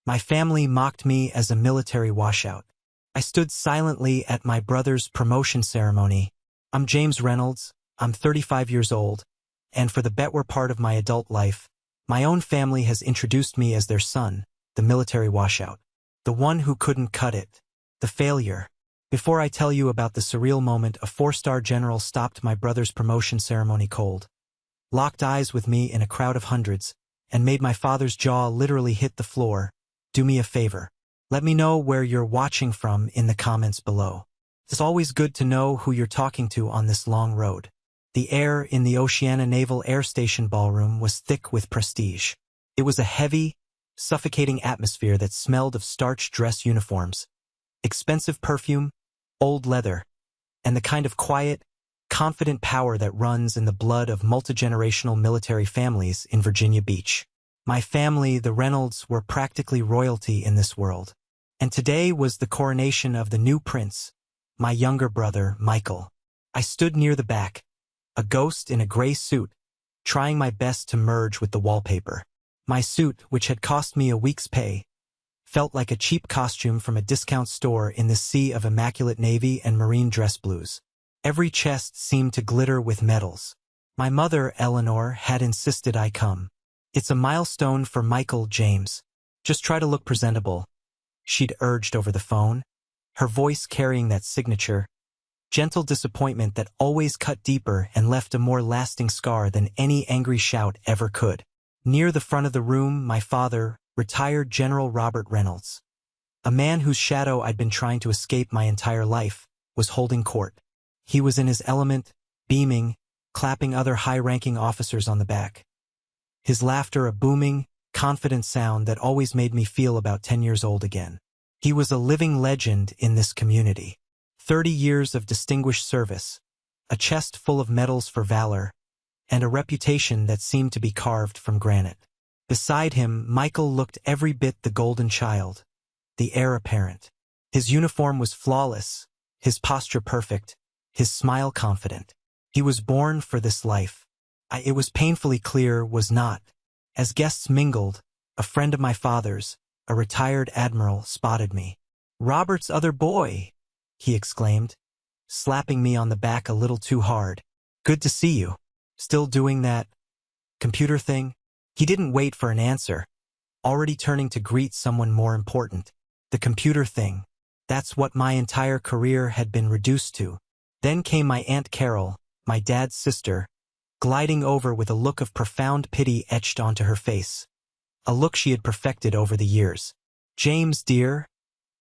My family mocked me as a military washout. I stood silently at my brother's promotion ceremony. I'm James Reynolds, I'm 35 years old, and for the better part of my adult life, my own family has introduced me as their son, the military washout. The one who couldn't cut it. The failure. Before I tell you about the surreal moment, a 4-star general stopped my brother's promotion ceremony cold, locked eyes with me in a crowd of hundreds, and made my father's jaw literally hit the floor. Do me a favor. Let me know where you're watching from in the comments below. It's always good to know who you're talking to on this long road. The air in the Oceana Naval Air Station ballroom was thick with prestige. It was a heavy, suffocating atmosphere that smelled of starched dress uniforms, expensive perfume, old leather, and the kind of quiet, confident power that runs in the blood of multi-generational military families in Virginia Beach. My family, the Reynolds, were practically royalty in this world. And today was the coronation of the new prince, my younger brother, Michael. I stood near the back, a ghost in a gray suit, trying my best to merge with the wallpaper. My suit, which had cost me a week's pay, felt like a cheap costume from a discount store in the sea of immaculate navy and marine dress blues. Every chest seemed to glitter with medals. My mother, Eleanor, had insisted I come. It's a milestone for Michael, James. Just try to look presentable, she'd urged over the phone, her voice carrying that signature, gentle disappointment that always cut deeper and left a more lasting scar than any angry shout ever could. Near the front of the room, my father, retired General Robert Reynolds, a man whose shadow I'd been trying to escape my entire life, was holding court. He was in his element, beaming, clapping other high-ranking officers on the back. His laughter a booming, confident sound that always made me feel about 10 years old again. He was a living legend in this community. 30 years of distinguished service, a chest full of medals for valor, and a reputation that seemed to be carved from granite. Beside him, Michael looked every bit the golden child, the heir apparent. His uniform was flawless, his posture perfect, his smile confident. He was born for this life. It was painfully clear was not. As guests mingled, a friend of my father's, a retired admiral, spotted me. "Robert's other boy," he exclaimed, slapping me on the back a little too hard. "Good to see you. Still doing that computer thing?" He didn't wait for an answer, already turning to greet someone more important. The computer thing. That's what my entire career had been reduced to. Then came my Aunt Carol, my dad's sister, gliding over with a look of profound pity etched onto her face, a look she had perfected over the years. "James, dear,"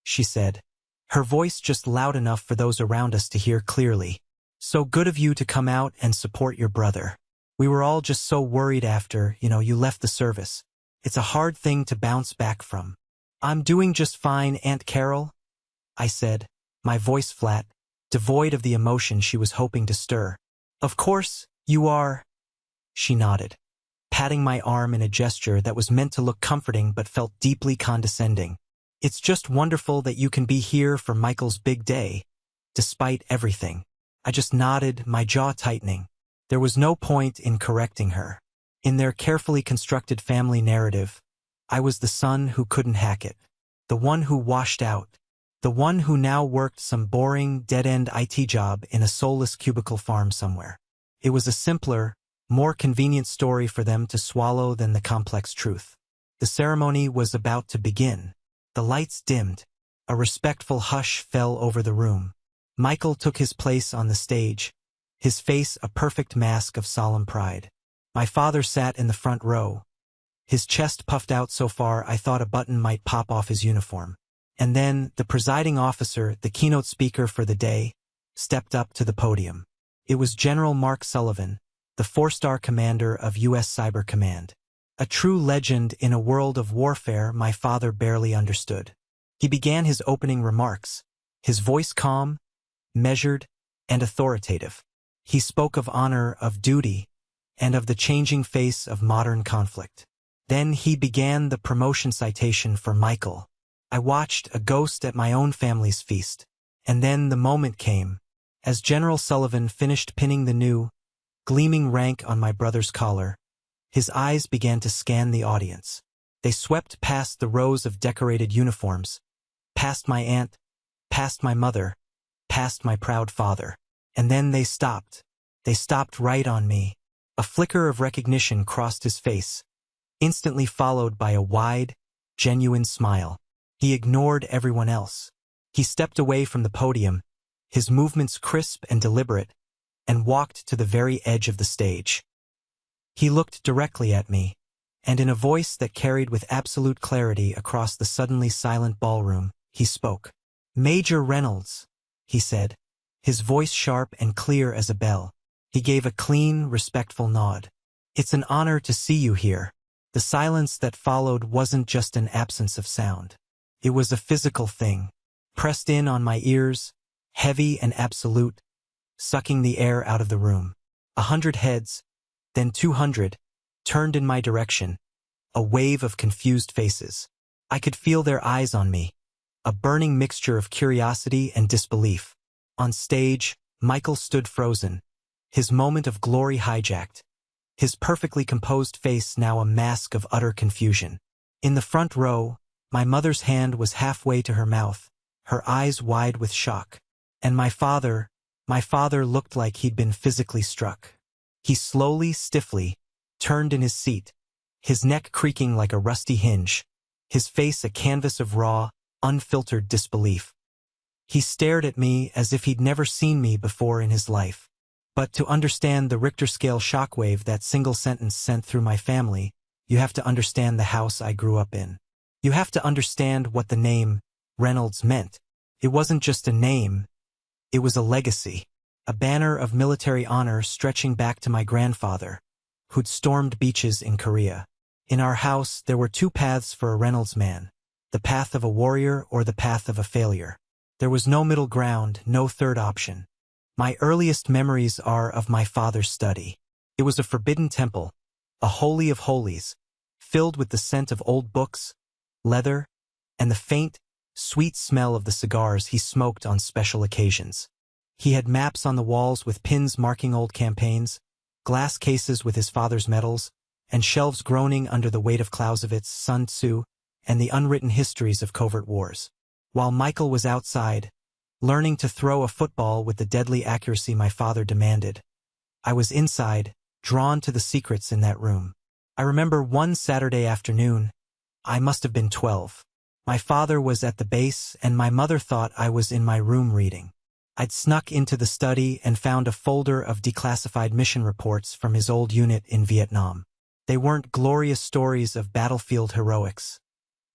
she said, her voice just loud enough for those around us to hear clearly. "So good of you to come out and support your brother. We were all just so worried after, you left the service. It's a hard thing to bounce back from." "I'm doing just fine, Aunt Carol," I said, my voice flat, devoid of the emotion she was hoping to stir. "Of course, you are," she nodded, patting my arm in a gesture that was meant to look comforting but felt deeply condescending. "It's just wonderful that you can be here for Michael's big day, despite everything." I just nodded, my jaw tightening. There was no point in correcting her. In their carefully constructed family narrative, I was the son who couldn't hack it, the one who washed out, the one who now worked some boring, dead-end IT job in a soulless cubicle farm somewhere. It was a simpler, more convenient story for them to swallow than the complex truth. The ceremony was about to begin. The lights dimmed. A respectful hush fell over the room. Michael took his place on the stage, his face a perfect mask of solemn pride. My father sat in the front row, his chest puffed out so far I thought a button might pop off his uniform. And then the presiding officer, the keynote speaker for the day, stepped up to the podium. It was General Mark Sullivan, the 4-star commander of U.S. Cyber Command. A true legend in a world of warfare my father barely understood. He began his opening remarks, his voice calm, measured, and authoritative. He spoke of honor, of duty, and of the changing face of modern conflict. Then he began the promotion citation for Michael. I watched, a ghost at my own family's feast. And then the moment came. As General Sullivan finished pinning the new, gleaming rank on my brother's collar, his eyes began to scan the audience. They swept past the rows of decorated uniforms, past my aunt, past my mother, past my proud father. And then they stopped. They stopped right on me. A flicker of recognition crossed his face, instantly followed by a wide, genuine smile. He ignored everyone else. He stepped away from the podium, his movements crisp and deliberate, and walked to the very edge of the stage. He looked directly at me, and in a voice that carried with absolute clarity across the suddenly silent ballroom, he spoke. "Major Reynolds," he said, his voice sharp and clear as a bell. He gave a clean, respectful nod. "It's an honor to see you here." The silence that followed wasn't just an absence of sound. It was a physical thing, pressed in on my ears, heavy and absolute, sucking the air out of the room. 100 heads, then 200, turned in my direction, a wave of confused faces. I could feel their eyes on me, a burning mixture of curiosity and disbelief. On stage, Michael stood frozen, his moment of glory hijacked, his perfectly composed face now a mask of utter confusion. In the front row, my mother's hand was halfway to her mouth, her eyes wide with shock. And my father looked like he'd been physically struck. He slowly, stiffly, turned in his seat, his neck creaking like a rusty hinge, his face a canvas of raw, unfiltered disbelief. He stared at me as if he'd never seen me before in his life. But to understand the Richter scale shockwave that single sentence sent through my family, you have to understand the house I grew up in. You have to understand what the name Reynolds meant. It wasn't just a name, it was a legacy, a banner of military honor stretching back to my grandfather, who'd stormed beaches in Korea. In our house, there were two paths for a Reynolds man, the path of a warrior or the path of a failure. There was no middle ground, no third option. My earliest memories are of my father's study. It was a forbidden temple, a holy of holies, filled with the scent of old books, leather, and the faint, sweet smell of the cigars he smoked on special occasions. He had maps on the walls with pins marking old campaigns, glass cases with his father's medals, and shelves groaning under the weight of Clausewitz, Sun Tzu, and the unwritten histories of covert wars. While Michael was outside, learning to throw a football with the deadly accuracy my father demanded, I was inside, drawn to the secrets in that room. I remember one Saturday afternoon, I must have been 12. My father was at the base and my mother thought I was in my room reading. I'd snuck into the study and found a folder of declassified mission reports from his old unit in Vietnam. They weren't glorious stories of battlefield heroics.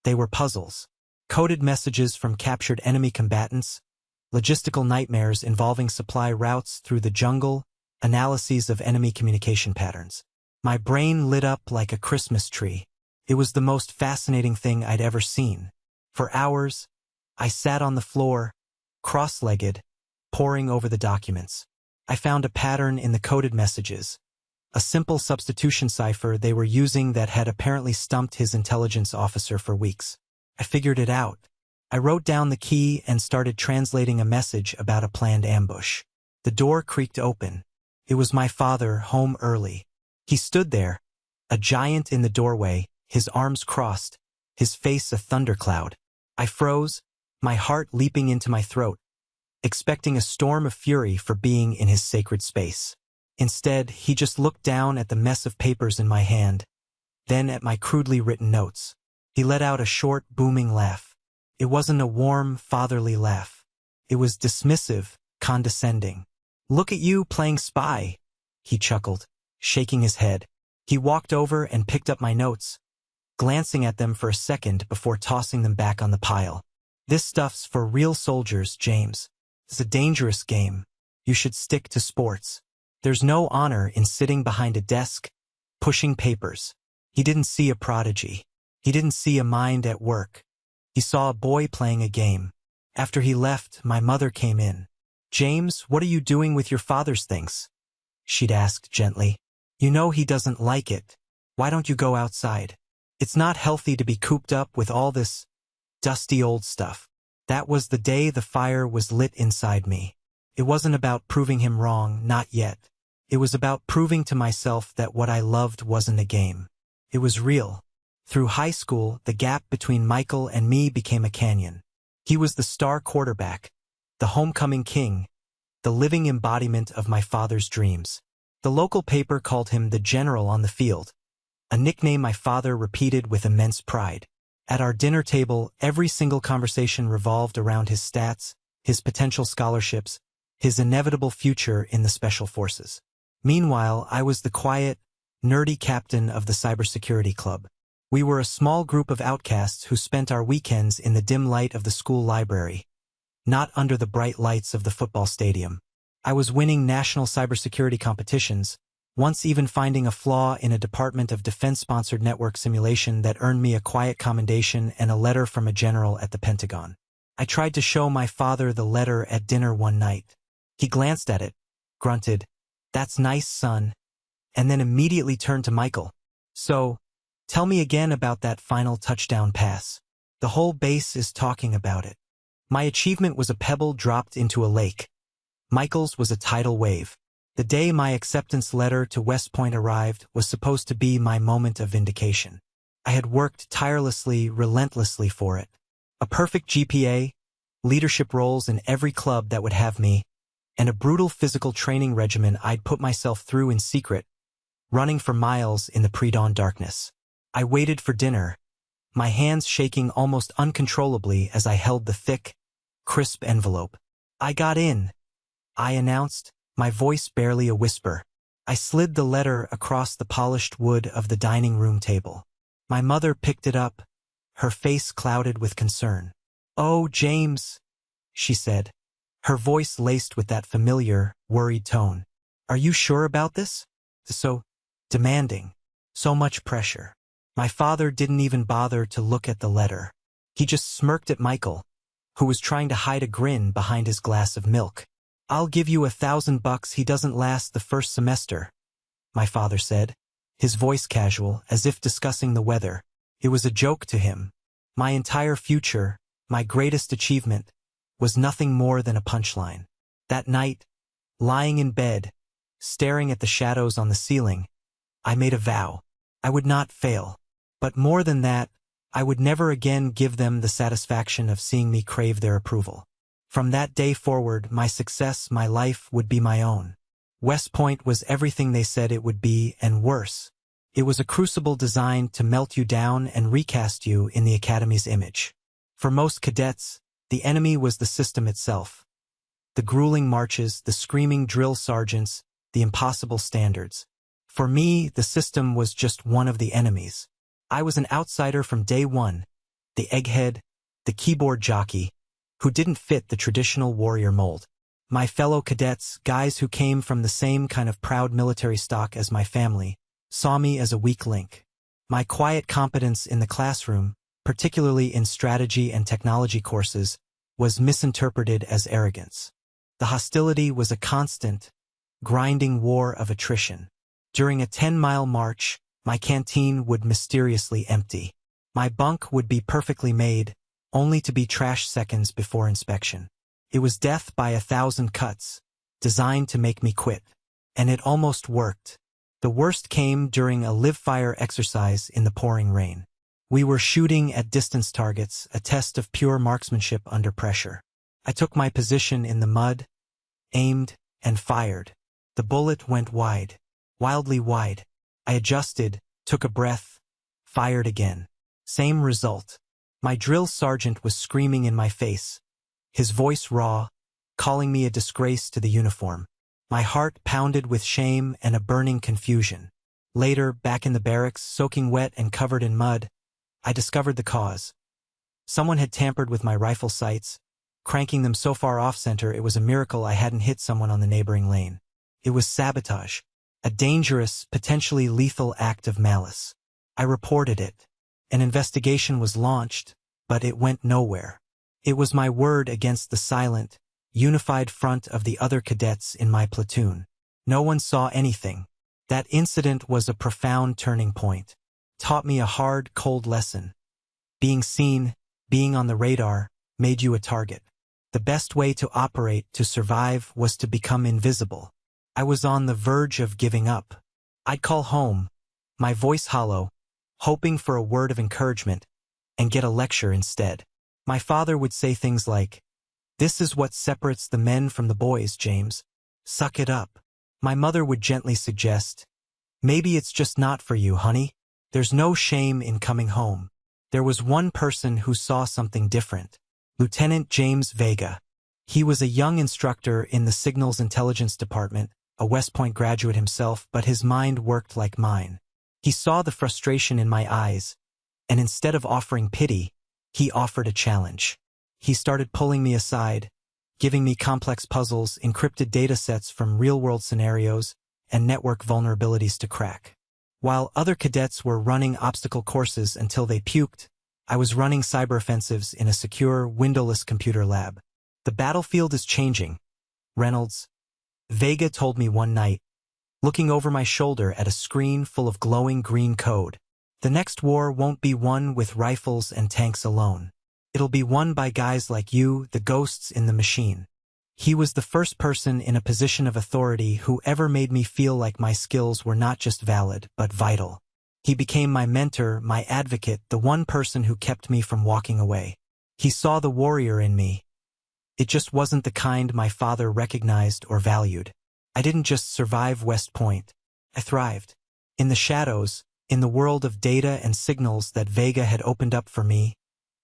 They were puzzles, coded messages from captured enemy combatants, logistical nightmares involving supply routes through the jungle, analyses of enemy communication patterns. My brain lit up like a Christmas tree. It was the most fascinating thing I'd ever seen. For hours, I sat on the floor, cross-legged, poring over the documents. I found a pattern in the coded messages, a simple substitution cipher they were using that had apparently stumped his intelligence officer for weeks. I figured it out. I wrote down the key and started translating a message about a planned ambush. The door creaked open. It was my father, home early. He stood there, a giant in the doorway, his arms crossed, his face a thundercloud. I froze, my heart leaping into my throat, expecting a storm of fury for being in his sacred space. Instead, he just looked down at the mess of papers in my hand, then at my crudely written notes. He let out a short, booming laugh. It wasn't a warm, fatherly laugh. It was dismissive, condescending. "Look at you playing spy," he chuckled, shaking his head. He walked over and picked up my notes, glancing at them for a second before tossing them back on the pile. "This stuff's for real soldiers, James. It's a dangerous game. You should stick to sports. There's no honor in sitting behind a desk, pushing papers." He didn't see a prodigy. He didn't see a mind at work. He saw a boy playing a game. After he left, my mother came in. "James, what are you doing with your father's things?" she'd asked gently. "You know he doesn't like it. Why don't you go outside? It's not healthy to be cooped up with all this dusty old stuff." That was the day the fire was lit inside me. It wasn't about proving him wrong, not yet. It was about proving to myself that what I loved wasn't a game. It was real, Through high school, the gap between Michael and me became a canyon. He was the star quarterback, the homecoming king, the living embodiment of my father's dreams. The local paper called him the general on the field, a nickname my father repeated with immense pride. At our dinner table, every single conversation revolved around his stats, his potential scholarships, his inevitable future in the Special Forces. Meanwhile, I was the quiet, nerdy captain of the cybersecurity club. We were a small group of outcasts who spent our weekends in the dim light of the school library, not under the bright lights of the football stadium. I was winning national cybersecurity competitions, once even finding a flaw in a Department of Defense-sponsored network simulation that earned me a quiet commendation and a letter from a general at the Pentagon. I tried to show my father the letter at dinner one night. He glanced at it, grunted, "That's nice, son," and then immediately turned to Michael. "So, tell me again about that final touchdown pass. The whole base is talking about it." My achievement was a pebble dropped into a lake. Michael's was a tidal wave. The day my acceptance letter to West Point arrived was supposed to be my moment of vindication. I had worked tirelessly, relentlessly for it. A perfect GPA, leadership roles in every club that would have me, and a brutal physical training regimen I'd put myself through in secret, running for miles in the pre-dawn darkness. I waited for dinner, my hands shaking almost uncontrollably as I held the thick, crisp envelope. "I got in," I announced, my voice barely a whisper. I slid the letter across the polished wood of the dining room table. My mother picked it up, her face clouded with concern. "Oh, James," she said, her voice laced with that familiar, worried tone. "Are you sure about this? So demanding. So much pressure." My father didn't even bother to look at the letter. He just smirked at Michael, who was trying to hide a grin behind his glass of milk. "I'll give you $1,000 he doesn't last the first semester," my father said, his voice casual, as if discussing the weather. It was a joke to him. My entire future, my greatest achievement, was nothing more than a punchline. That night, lying in bed, staring at the shadows on the ceiling, I made a vow. I would not fail. But more than that, I would never again give them the satisfaction of seeing me crave their approval. From that day forward, my success, my life, would be my own. West Point was everything they said it would be, and worse. It was a crucible designed to melt you down and recast you in the Academy's image. For most cadets, the enemy was the system itself. The grueling marches, the screaming drill sergeants, the impossible standards. For me, the system was just one of the enemies. I was an outsider from day one, the egghead, the keyboard jockey, who didn't fit the traditional warrior mold. My fellow cadets, guys who came from the same kind of proud military stock as my family, saw me as a weak link. My quiet competence in the classroom, particularly in strategy and technology courses, was misinterpreted as arrogance. The hostility was a constant, grinding war of attrition. During a 10-mile march, my canteen would mysteriously empty. My bunk would be perfectly made, only to be trashed seconds before inspection. It was death by 1,000 cuts, designed to make me quit. And it almost worked. The worst came during a live-fire exercise in the pouring rain. We were shooting at distance targets, a test of pure marksmanship under pressure. I took my position in the mud, aimed, and fired. The bullet went wide, wildly wide. I adjusted, took a breath, fired again. Same result. My drill sergeant was screaming in my face, his voice raw, calling me a disgrace to the uniform. My heart pounded with shame and a burning confusion. Later, back in the barracks, soaking wet and covered in mud, I discovered the cause. Someone had tampered with my rifle sights, cranking them so far off-center it was a miracle I hadn't hit someone on the neighboring lane. It was sabotage, a dangerous, potentially lethal act of malice. I reported it. An investigation was launched, but it went nowhere. It was my word against the silent, unified front of the other cadets in my platoon. No one saw anything. That incident was a profound turning point. Taught me a hard, cold lesson. Being seen, being on the radar, made you a target. The best way to operate, to survive, was to become invisible. I was on the verge of giving up. I'd call home, my voice hollow, hoping for a word of encouragement, and get a lecture instead. My father would say things like, "This is what separates the men from the boys, James. Suck it up." My mother would gently suggest, "Maybe it's just not for you, honey. There's no shame in coming home." There was one person who saw something different. Lieutenant James Vega. He was a young instructor in the Signals Intelligence Department, a West Point graduate himself, but his mind worked like mine. He saw the frustration in my eyes, and instead of offering pity, he offered a challenge. He started pulling me aside, giving me complex puzzles, encrypted data sets from real-world scenarios, and network vulnerabilities to crack. While other cadets were running obstacle courses until they puked, I was running cyber offensives in a secure, windowless computer lab. "The battlefield is changing, Reynolds," Vega told me one night, looking over my shoulder at a screen full of glowing green code. "The next war won't be won with rifles and tanks alone. It'll be won by guys like you, the ghosts in the machine." He was the first person in a position of authority who ever made me feel like my skills were not just valid, but vital. He became my mentor, my advocate, the one person who kept me from walking away. He saw the warrior in me. It just wasn't the kind my father recognized or valued. I didn't just survive West Point. I thrived. In the shadows, in the world of data and signals that Vega had opened up for me,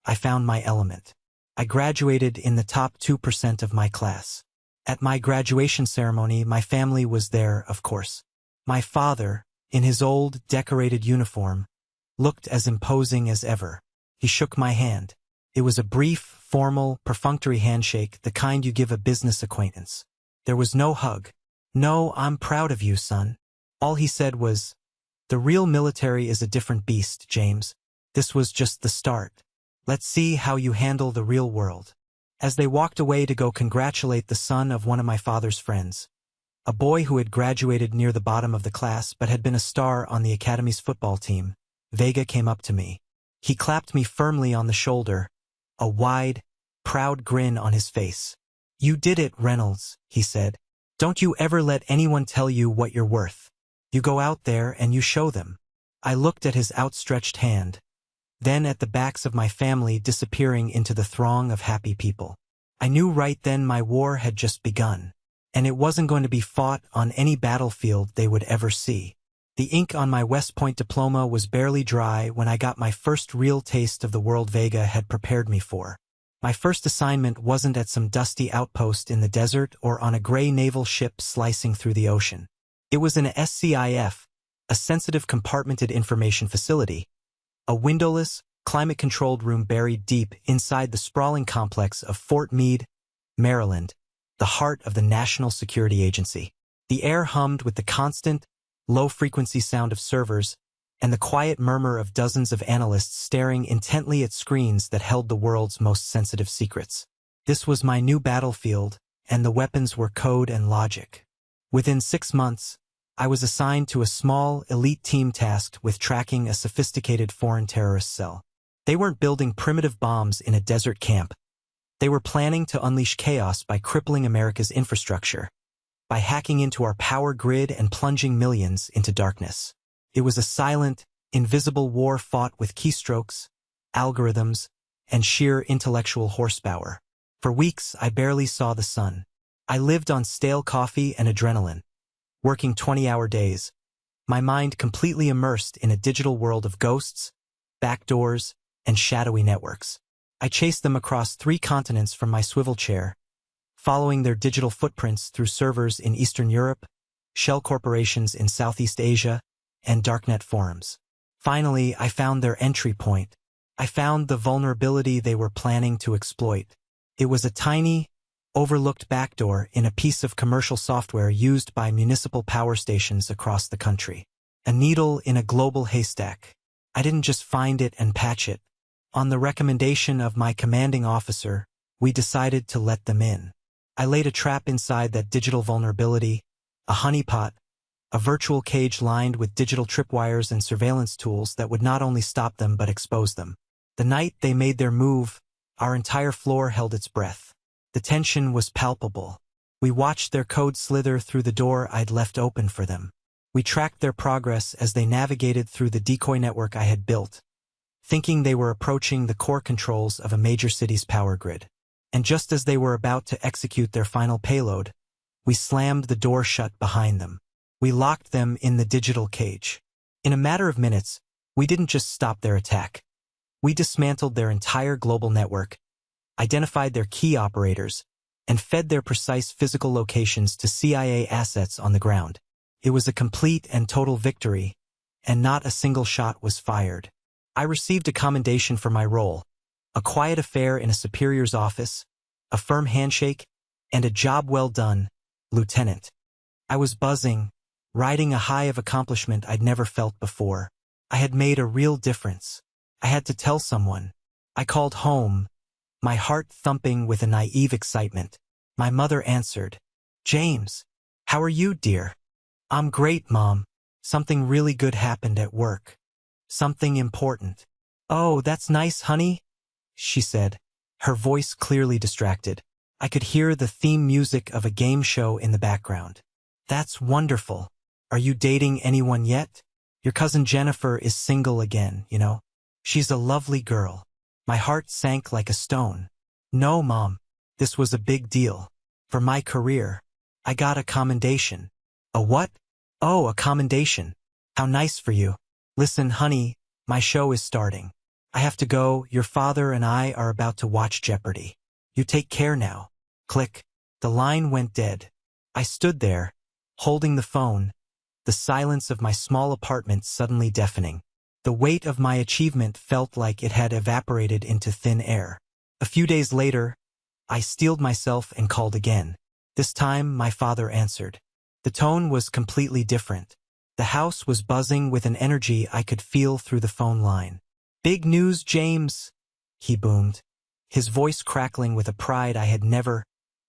I found my element. I graduated in the top 2% of my class. At my graduation ceremony, my family was there, of course. My father, in his old, decorated uniform, looked as imposing as ever. He shook my hand. It was a brief, formal, perfunctory handshake, the kind you give a business acquaintance. There was no hug. "No, I'm proud of you, son." All he said was, "The real military is a different beast, James. This was just the start. Let's see how you handle the real world." As they walked away to go congratulate the son of one of my father's friends, a boy who had graduated near the bottom of the class but had been a star on the academy's football team, Vega came up to me. He clapped me firmly on the shoulder, a wide, proud grin on his face. "You did it, Reynolds," he said. "Don't you ever let anyone tell you what you're worth. You go out there and you show them." I looked at his outstretched hand, then at the backs of my family disappearing into the throng of happy people. I knew right then my war had just begun, and it wasn't going to be fought on any battlefield they would ever see. The ink on my West Point diploma was barely dry when I got my first real taste of the world Vega had prepared me for. My first assignment wasn't at some dusty outpost in the desert or on a gray naval ship slicing through the ocean. It was in a SCIF, a sensitive compartmented information facility, a windowless, climate-controlled room buried deep inside the sprawling complex of Fort Meade, Maryland, the heart of the National Security Agency. The air hummed with the constant, low-frequency sound of servers and the quiet murmur of dozens of analysts staring intently at screens that held the world's most sensitive secrets. This was my new battlefield, and the weapons were code and logic. Within 6 months, I was assigned to a small, elite team tasked with tracking a sophisticated foreign terrorist cell. They weren't building primitive bombs in a desert camp. They were planning to unleash chaos by crippling America's infrastructure, by hacking into our power grid and plunging millions into darkness. It was a silent, invisible war fought with keystrokes, algorithms, and sheer intellectual horsepower. For weeks, I barely saw the sun. I lived on stale coffee and adrenaline, working 20-hour days, my mind completely immersed in a digital world of ghosts, backdoors, and shadowy networks. I chased them across 3 continents from my swivel chair, following their digital footprints through servers in Eastern Europe, shell corporations in Southeast Asia, and darknet forums. Finally, I found their entry point. I found the vulnerability they were planning to exploit. It was a tiny, overlooked backdoor in a piece of commercial software used by municipal power stations across the country. A needle in a global haystack. I didn't just find it and patch it. On the recommendation of my commanding officer, we decided to let them in. I laid a trap inside that digital vulnerability, a honeypot, a virtual cage lined with digital tripwires and surveillance tools that would not only stop them but expose them. The night they made their move, our entire floor held its breath. The tension was palpable. We watched their code slither through the door I'd left open for them. We tracked their progress as they navigated through the decoy network I had built, thinking they were approaching the core controls of a major city's power grid. And just as they were about to execute their final payload, we slammed the door shut behind them. We locked them in the digital cage. In a matter of minutes, we didn't just stop their attack. We dismantled their entire global network, identified their key operators, and fed their precise physical locations to CIA assets on the ground. It was a complete and total victory, and not a single shot was fired. I received a commendation for my role, a quiet affair in a superior's office, a firm handshake, and a job well done, Lieutenant. I was buzzing, riding a high of accomplishment I'd never felt before. I had made a real difference. I had to tell someone. I called home, my heart thumping with a naive excitement. My mother answered, "James, how are you, dear?" "I'm great, Mom. Something really good happened at work. Something important." "Oh, that's nice, honey," she said, her voice clearly distracted. I could hear the theme music of a game show in the background. "That's wonderful. Are you dating anyone yet? Your cousin Jennifer is single again, you know. She's a lovely girl." My heart sank like a stone. "No, Mom. This was a big deal. For my career. I got a commendation." "A what?" "Oh, a commendation. How nice for you. Listen, honey, my show is starting. I have to go. Your father and I are about to watch Jeopardy. You take care now." Click. The line went dead. I stood there, holding the phone, the silence of my small apartment suddenly deafening. The weight of my achievement felt like it had evaporated into thin air. A few days later, I steeled myself and called again. This time, my father answered. The tone was completely different. The house was buzzing with an energy I could feel through the phone line. "Big news, James," he boomed, his voice crackling with a pride I had never,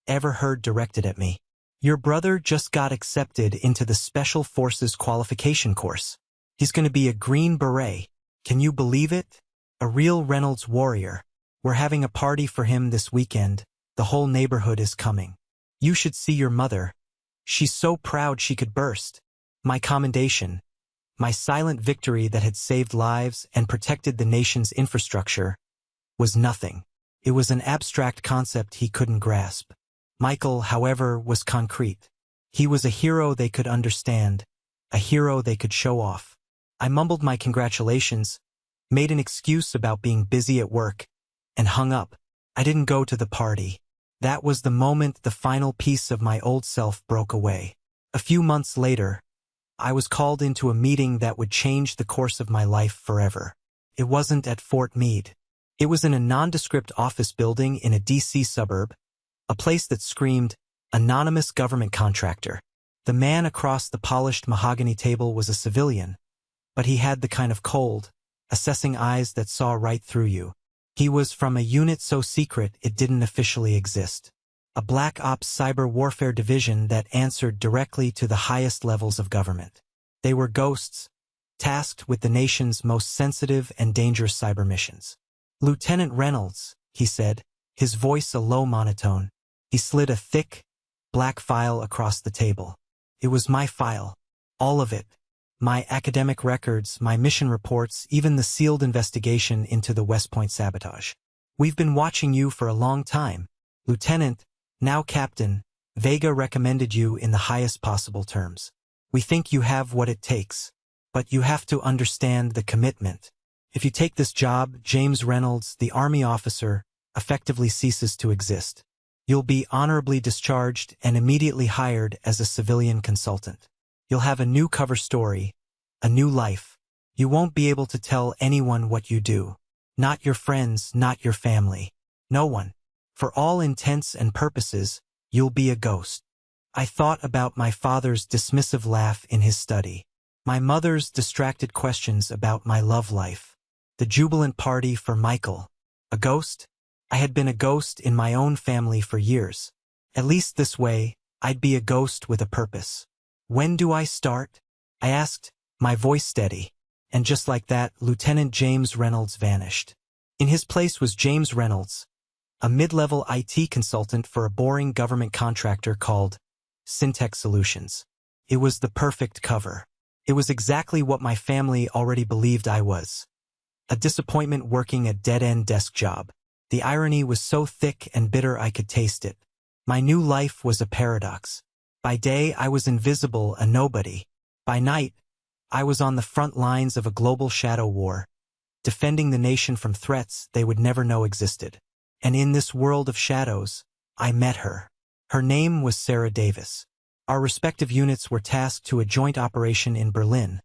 ever heard directed at me. "Your brother just got accepted into the Special Forces qualification course. He's going to be a Green Beret. Can you believe it? A real Reynolds warrior. We're having a party for him this weekend. The whole neighborhood is coming. You should see your mother. She's so proud she could burst." My commendation, my silent victory that had saved lives and protected the nation's infrastructure, was nothing. It was an abstract concept he couldn't grasp. Michael, however, was concrete. He was a hero they could understand, a hero they could show off. I mumbled my congratulations, made an excuse about being busy at work, and hung up. I didn't go to the party. That was the moment the final piece of my old self broke away. A few months later, I was called into a meeting that would change the course of my life forever. It wasn't at Fort Meade. It was in a nondescript office building in a DC suburb, a place that screamed, anonymous government contractor. The man across the polished mahogany table was a civilian, but he had the kind of cold, assessing eyes that saw right through you. He was from a unit so secret it didn't officially exist. A Black Ops cyber warfare division that answered directly to the highest levels of government. They were ghosts, tasked with the nation's most sensitive and dangerous cyber missions. "Lieutenant Reynolds," he said, his voice a low monotone. He slid a thick, black file across the table. It was my file. All of it. My academic records, my mission reports, even the sealed investigation into the West Point sabotage. "We've been watching you for a long time. Lieutenant, now Captain, Vega recommended you in the highest possible terms. We think you have what it takes. But you have to understand the commitment. If you take this job, James Reynolds, the Army officer, effectively ceases to exist. You'll be honorably discharged and immediately hired as a civilian consultant. You'll have a new cover story, a new life. You won't be able to tell anyone what you do. Not your friends, not your family. No one. For all intents and purposes, you'll be a ghost." I thought about my father's dismissive laugh in his study, my mother's distracted questions about my love life, the jubilant party for Michael. A ghost? I had been a ghost in my own family for years. At least this way, I'd be a ghost with a purpose. "When do I start?" I asked, my voice steady. And just like that, Lieutenant James Reynolds vanished. In his place was James Reynolds, a mid-level IT consultant for a boring government contractor called Syntech Solutions. It was the perfect cover. It was exactly what my family already believed I was. A disappointment working a dead-end desk job. The irony was so thick and bitter I could taste it. My new life was a paradox. By day, I was invisible, a nobody. By night, I was on the front lines of a global shadow war, defending the nation from threats they would never know existed. And in this world of shadows, I met her. Her name was Sarah Davis. Our respective units were tasked to a joint operation in Berlin,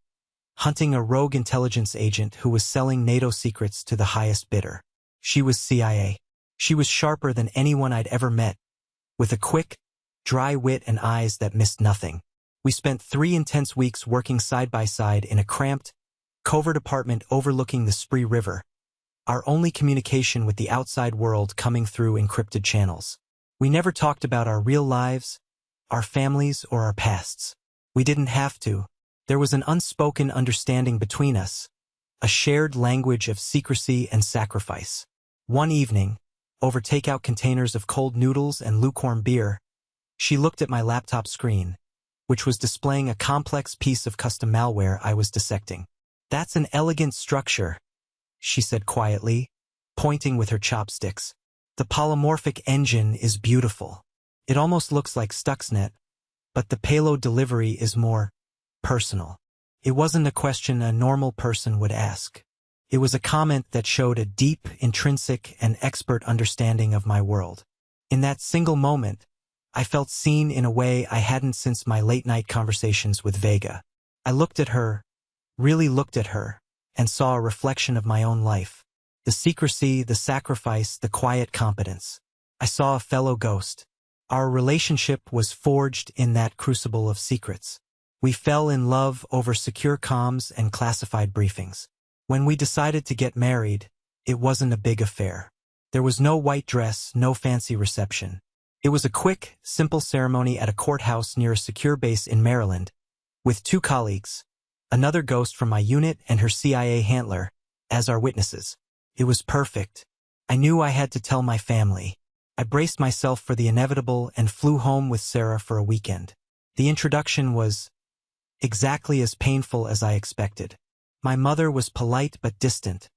hunting a rogue intelligence agent who was selling NATO secrets to the highest bidder. She was CIA. She was sharper than anyone I'd ever met, with a quick, dry wit and eyes that missed nothing. We spent 3 intense weeks working side by side in a cramped, covert apartment overlooking the Spree River, our only communication with the outside world coming through encrypted channels. We never talked about our real lives, our families, or our pasts. We didn't have to. There was an unspoken understanding between us, a shared language of secrecy and sacrifice. One evening, over takeout containers of cold noodles and lukewarm beer, she looked at my laptop screen, which was displaying a complex piece of custom malware I was dissecting. "That's an elegant structure," she said quietly, pointing with her chopsticks. "The polymorphic engine is beautiful. It almost looks like Stuxnet, but the payload delivery is more personal." It wasn't a question a normal person would ask. It was a comment that showed a deep, intrinsic, and expert understanding of my world. In that single moment, I felt seen in a way I hadn't since my late-night conversations with Vega. I looked at her, really looked at her, and saw a reflection of my own life. The secrecy, the sacrifice, the quiet competence. I saw a fellow ghost. Our relationship was forged in that crucible of secrets. We fell in love over secure comms and classified briefings. When we decided to get married, it wasn't a big affair. There was no white dress, no fancy reception. It was a quick, simple ceremony at a courthouse near a secure base in Maryland, with 2 colleagues, another ghost from my unit and her CIA handler, as our witnesses. It was perfect. I knew I had to tell my family. I braced myself for the inevitable and flew home with Sarah for a weekend. The introduction was exactly as painful as I expected. My mother was polite but distant,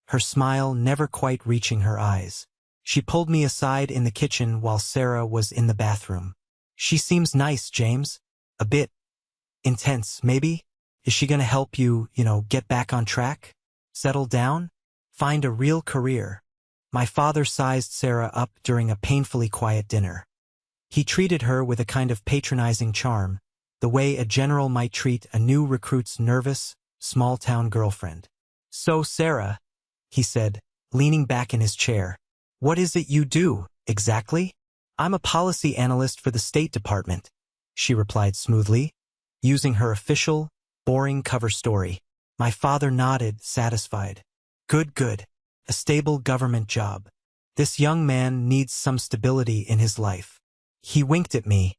her smile never quite reaching her eyes. She pulled me aside in the kitchen while Sarah was in the bathroom. "She seems nice, James. A bit intense, maybe? Is she gonna help you, get back on track? Settle down? Find a real career?" My father sized Sarah up during a painfully quiet dinner. He treated her with a kind of patronizing charm, the way a general might treat a new recruit's nervous, small-town girlfriend. "So, Sarah," he said, leaning back in his chair, "what is it you do, exactly?" "I'm a policy analyst for the State Department," she replied smoothly, using her official, boring cover story. My father nodded, satisfied. Good. A stable government job. This young man needs some stability in his life." He winked at me,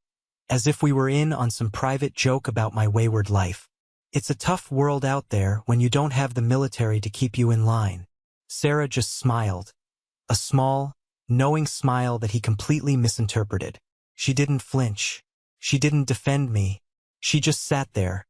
as if we were in on some private joke about my wayward life. "It's a tough world out there when you don't have the military to keep you in line." Sarah just smiled. A small, knowing smile that he completely misinterpreted. She didn't flinch. She didn't defend me. She just sat there,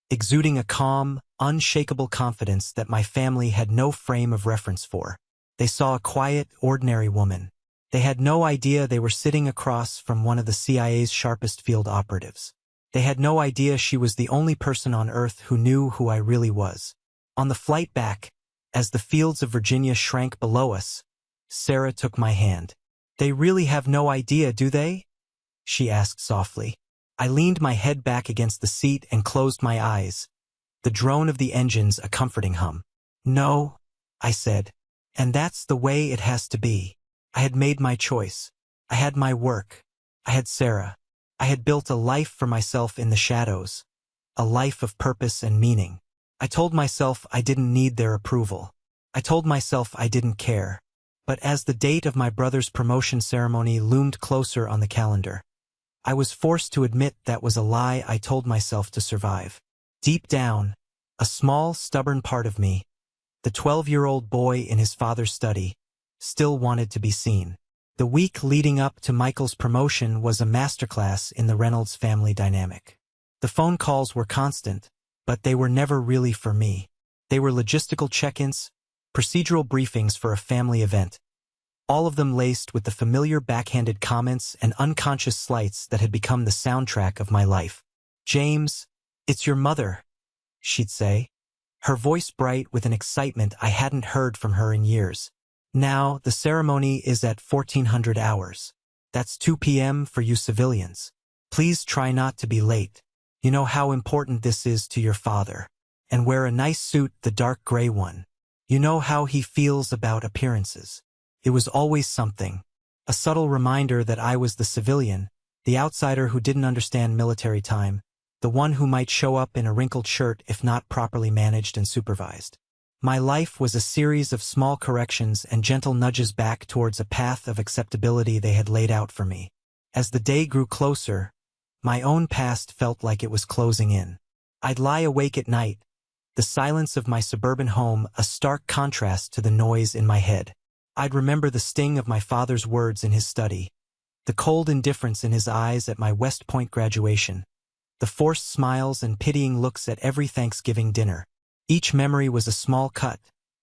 exuding a calm, unshakable confidence that my family had no frame of reference for. They saw a quiet, ordinary woman. They had no idea they were sitting across from one of the CIA's sharpest field operatives. They had no idea she was the only person on Earth who knew who I really was. On the flight back, as the fields of Virginia shrank below us, Sarah took my hand. "They really have no idea, do they?" she asked softly. I leaned my head back against the seat and closed my eyes, the drone of the engines a comforting hum. "No," I said, "and that's the way it has to be." I had made my choice. I had my work. I had Sarah. I had built a life for myself in the shadows, a life of purpose and meaning. I told myself I didn't need their approval. I told myself I didn't care. But as the date of my brother's promotion ceremony loomed closer on the calendar, I was forced to admit that was a lie I told myself to survive. Deep down, a small, stubborn part of me, the 12-year-old boy in his father's study, still wanted to be seen. The week leading up to Michael's promotion was a masterclass in the Reynolds family dynamic. The phone calls were constant, but they were never really for me. They were logistical check-ins, procedural briefings for a family event, all of them laced with the familiar backhanded comments and unconscious slights that had become the soundtrack of my life. "James, it's your mother," she'd say, her voice bright with an excitement I hadn't heard from her in years. "Now, the ceremony is at 1400 hours. That's 2 p.m. for you civilians. Please try not to be late. You know how important this is to your father. And wear a nice suit, the dark gray one. You know how he feels about appearances." It was always something. A subtle reminder that I was the civilian, the outsider who didn't understand military time, the one who might show up in a wrinkled shirt if not properly managed and supervised. My life was a series of small corrections and gentle nudges back towards a path of acceptability they had laid out for me. As the day grew closer, my own past felt like it was closing in. I'd lie awake at night, the silence of my suburban home a stark contrast to the noise in my head. I'd remember the sting of my father's words in his study, the cold indifference in his eyes at my West Point graduation, the forced smiles and pitying looks at every Thanksgiving dinner. Each memory was a small cut,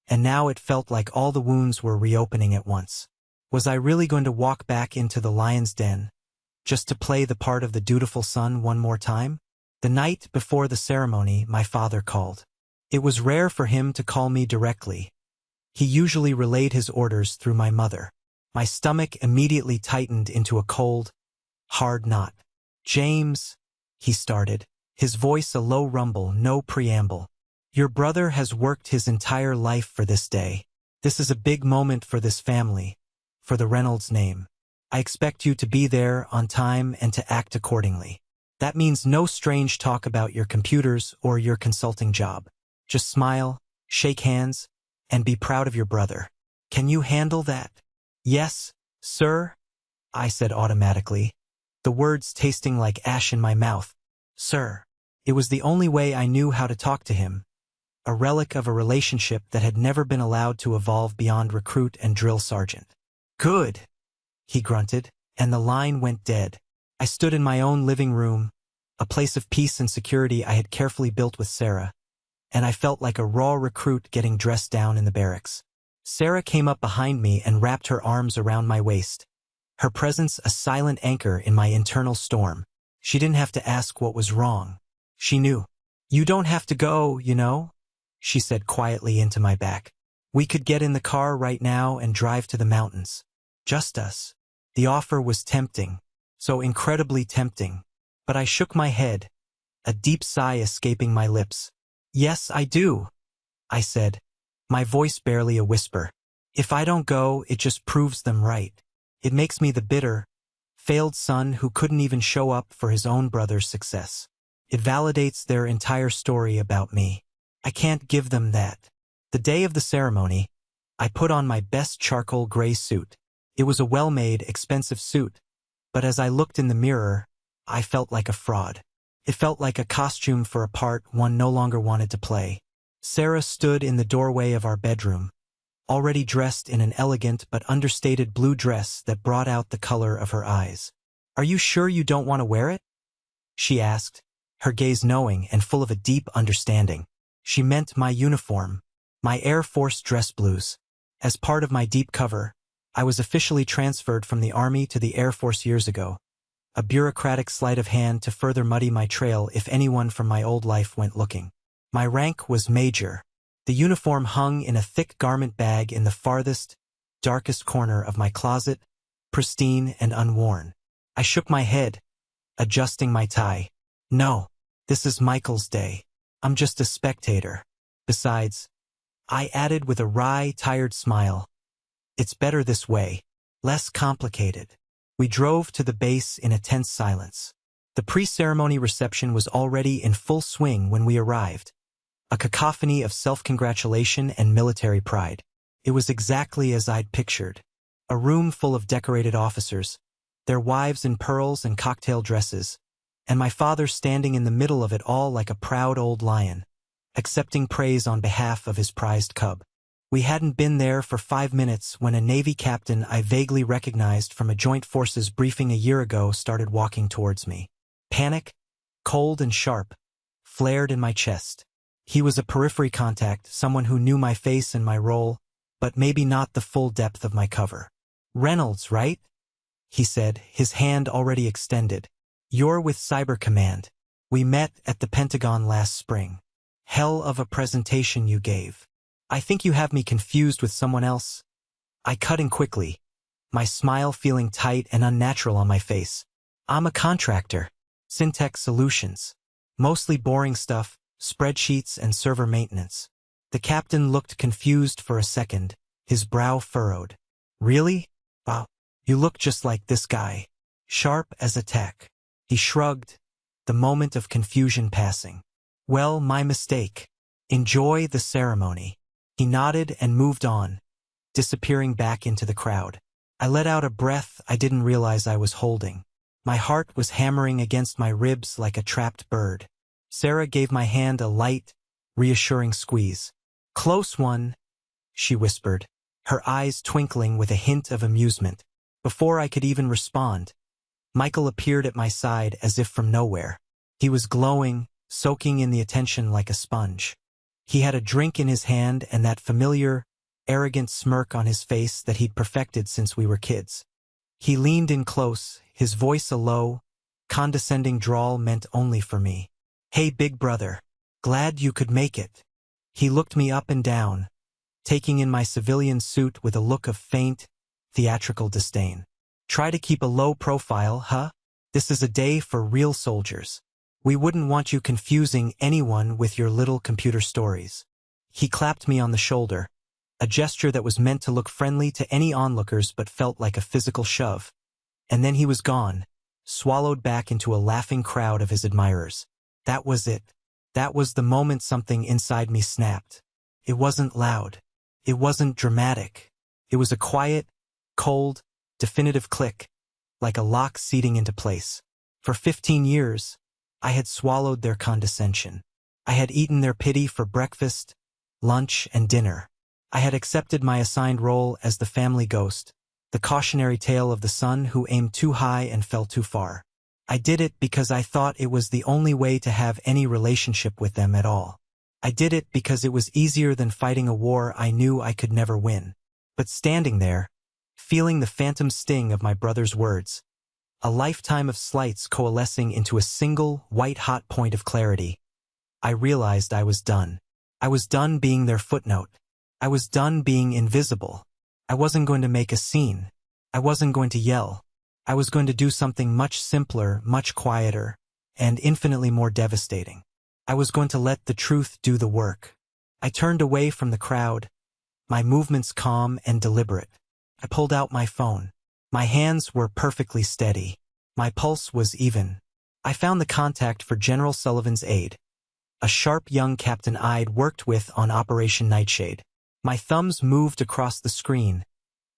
and now it felt like all the wounds were reopening at once. Was I really going to walk back into the lion's den, just to play the part of the dutiful son one more time? The night before the ceremony, my father called. It was rare for him to call me directly. He usually relayed his orders through my mother. My stomach immediately tightened into a cold, hard knot. "James," he started, his voice a low rumble, no preamble. "Your brother has worked his entire life for this day. This is a big moment for this family, for the Reynolds name. I expect you to be there on time and to act accordingly. That means no strange talk about your computers or your consulting job. Just smile, shake hands, and be proud of your brother. Can you handle that?" "Yes, sir," I said automatically, the words tasting like ash in my mouth. Sir. It was the only way I knew how to talk to him, a relic of a relationship that had never been allowed to evolve beyond recruit and drill sergeant. "Good," he grunted, and the line went dead. I stood in my own living room, a place of peace and security I had carefully built with Sarah, and I felt like a raw recruit getting dressed down in the barracks. Sarah came up behind me and wrapped her arms around my waist, her presence a silent anchor in my internal storm. She didn't have to ask what was wrong. She knew. "You don't have to go, you know," she said quietly into my back. "We could get in the car right now and drive to the mountains. Just us." The offer was tempting, so incredibly tempting, but I shook my head, a deep sigh escaping my lips. "Yes, I do," I said, my voice barely a whisper. "If I don't go, it just proves them right. It makes me the bitter, failed son who couldn't even show up for his own brother's success. It validates their entire story about me. I can't give them that." The day of the ceremony, I put on my best charcoal gray suit. It was a well-made, expensive suit, but as I looked in the mirror, I felt like a fraud. It felt like a costume for a part one no longer wanted to play. Sarah stood in the doorway of our bedroom, already dressed in an elegant but understated blue dress that brought out the color of her eyes. "Are you sure you don't want to wear it?" she asked, her gaze knowing and full of a deep understanding. She meant my uniform, my Air Force dress blues. As part of my deep cover, I was officially transferred from the Army to the Air Force years ago, a bureaucratic sleight of hand to further muddy my trail if anyone from my old life went looking. My rank was Major. The uniform hung in a thick garment bag in the farthest, darkest corner of my closet, pristine and unworn. I shook my head, adjusting my tie. "No, this is Michael's day. I'm just a spectator. Besides," I added with a wry, tired smile, "it's better this way, less complicated." We drove to the base in a tense silence. The pre-ceremony reception was already in full swing when we arrived, a cacophony of self-congratulation and military pride. It was exactly as I'd pictured. A room full of decorated officers, their wives in pearls and cocktail dresses, and my father standing in the middle of it all like a proud old lion, accepting praise on behalf of his prized cub. We hadn't been there for 5 minutes when a Navy captain I vaguely recognized from a Joint Forces briefing a year ago started walking towards me. Panic, cold and sharp, flared in my chest. He was a periphery contact, someone who knew my face and my role, but maybe not the full depth of my cover. "Reynolds, right?" he said, his hand already extended. "You're with Cyber Command. We met at the Pentagon last spring. Hell of a presentation you gave. I think you have me confused with someone else." I cut in quickly, my smile feeling tight and unnatural on my face. "I'm a contractor. Syntax Solutions. Mostly boring stuff, spreadsheets and server maintenance." The captain looked confused for a second, his brow furrowed. "Really? Wow, you look just like this guy. Sharp as a tack." He shrugged, the moment of confusion passing. "Well, my mistake. Enjoy the ceremony." He nodded and moved on, disappearing back into the crowd. I let out a breath I didn't realize I was holding. My heart was hammering against my ribs like a trapped bird. Sarah gave my hand a light, reassuring squeeze. "Close one," she whispered, her eyes twinkling with a hint of amusement. Before I could even respond, Michael appeared at my side as if from nowhere. He was glowing, soaking in the attention like a sponge. He had a drink in his hand and that familiar, arrogant smirk on his face that he'd perfected since we were kids. He leaned in close, his voice a low, condescending drawl meant only for me. "Hey, big brother. Glad you could make it." He looked me up and down, taking in my civilian suit with a look of faint, theatrical disdain. "Try to keep a low profile, huh? This is a day for real soldiers. We wouldn't want you confusing anyone with your little computer stories." He clapped me on the shoulder, a gesture that was meant to look friendly to any onlookers but felt like a physical shove. And then he was gone, swallowed back into a laughing crowd of his admirers. That was it. That was the moment something inside me snapped. It wasn't loud. It wasn't dramatic. It was a quiet, cold, definitive click, like a lock seating into place. For 15 years, I had swallowed their condescension. I had eaten their pity for breakfast, lunch, and dinner. I had accepted my assigned role as the family ghost, the cautionary tale of the son who aimed too high and fell too far. I did it because I thought it was the only way to have any relationship with them at all. I did it because it was easier than fighting a war I knew I could never win. But standing there, feeling the phantom sting of my brother's words, a lifetime of slights coalescing into a single, white-hot point of clarity, I realized I was done. I was done being their footnote. I was done being invisible. I wasn't going to make a scene. I wasn't going to yell. I was going to do something much simpler, much quieter, and infinitely more devastating. I was going to let the truth do the work. I turned away from the crowd, my movements calm and deliberate. I pulled out my phone. My hands were perfectly steady. My pulse was even. I found the contact for General Sullivan's aide, a sharp young captain I'd worked with on Operation Nightshade. My thumbs moved across the screen,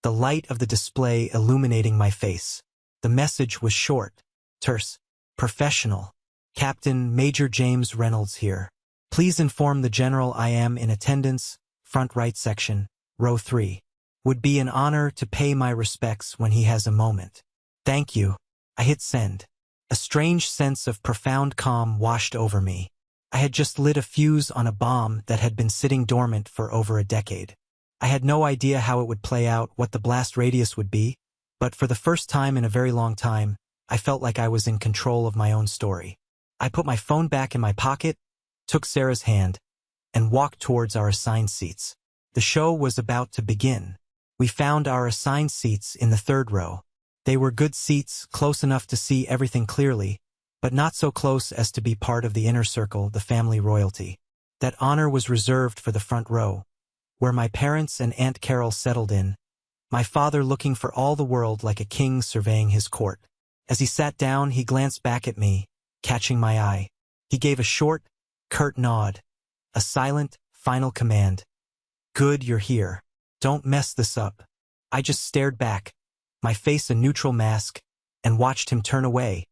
the light of the display illuminating my face. The message was short, terse, professional. "Captain Major James Reynolds here. Please inform the General I am in attendance, front right section, row 3. Would be an honor to pay my respects when he has a moment. Thank you." I hit send. A strange sense of profound calm washed over me. I had just lit a fuse on a bomb that had been sitting dormant for over a decade. I had no idea how it would play out, what the blast radius would be, but for the first time in a very long time, I felt like I was in control of my own story. I put my phone back in my pocket, took Sarah's hand, and walked towards our assigned seats. The show was about to begin. We found our assigned seats in the third row. They were good seats, close enough to see everything clearly, but not so close as to be part of the inner circle, the family royalty. That honor was reserved for the front row, where my parents and Aunt Carol settled in, my father looking for all the world like a king surveying his court. As he sat down, he glanced back at me, catching my eye. He gave a short, curt nod, a silent, final command. "Good, you're here. Don't mess this up." I just stared back, my face a neutral mask, and watched him turn away,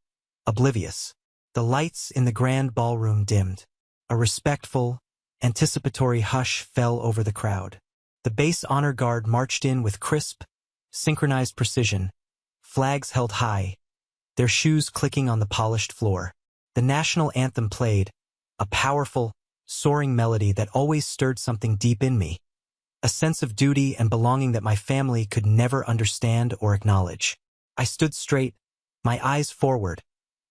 oblivious. The lights in the grand ballroom dimmed. A respectful, anticipatory hush fell over the crowd. The base honor guard marched in with crisp, synchronized precision, flags held high, their shoes clicking on the polished floor. The national anthem played, a powerful, soaring melody that always stirred something deep in me, a sense of duty and belonging that my family could never understand or acknowledge. I stood straight, my eyes forward,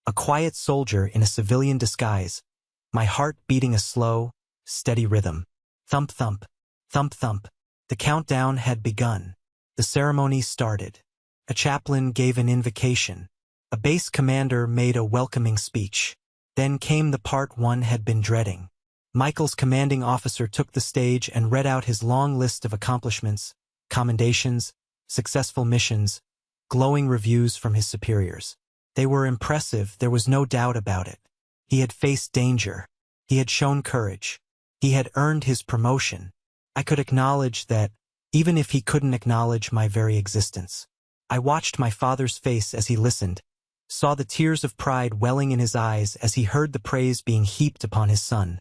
a quiet soldier in a civilian disguise, my heart beating a slow, steady rhythm. Thump thump, thump thump. The countdown had begun. The ceremony started. A chaplain gave an invocation. A base commander made a welcoming speech. Then came the part one had been dreading. Michael's commanding officer took the stage and read out his long list of accomplishments, commendations, successful missions, glowing reviews from his superiors. They were impressive, there was no doubt about it. He had faced danger. He had shown courage. He had earned his promotion. I could acknowledge that, even if he couldn't acknowledge my very existence. I watched my father's face as he listened, saw the tears of pride welling in his eyes as he heard the praise being heaped upon his son.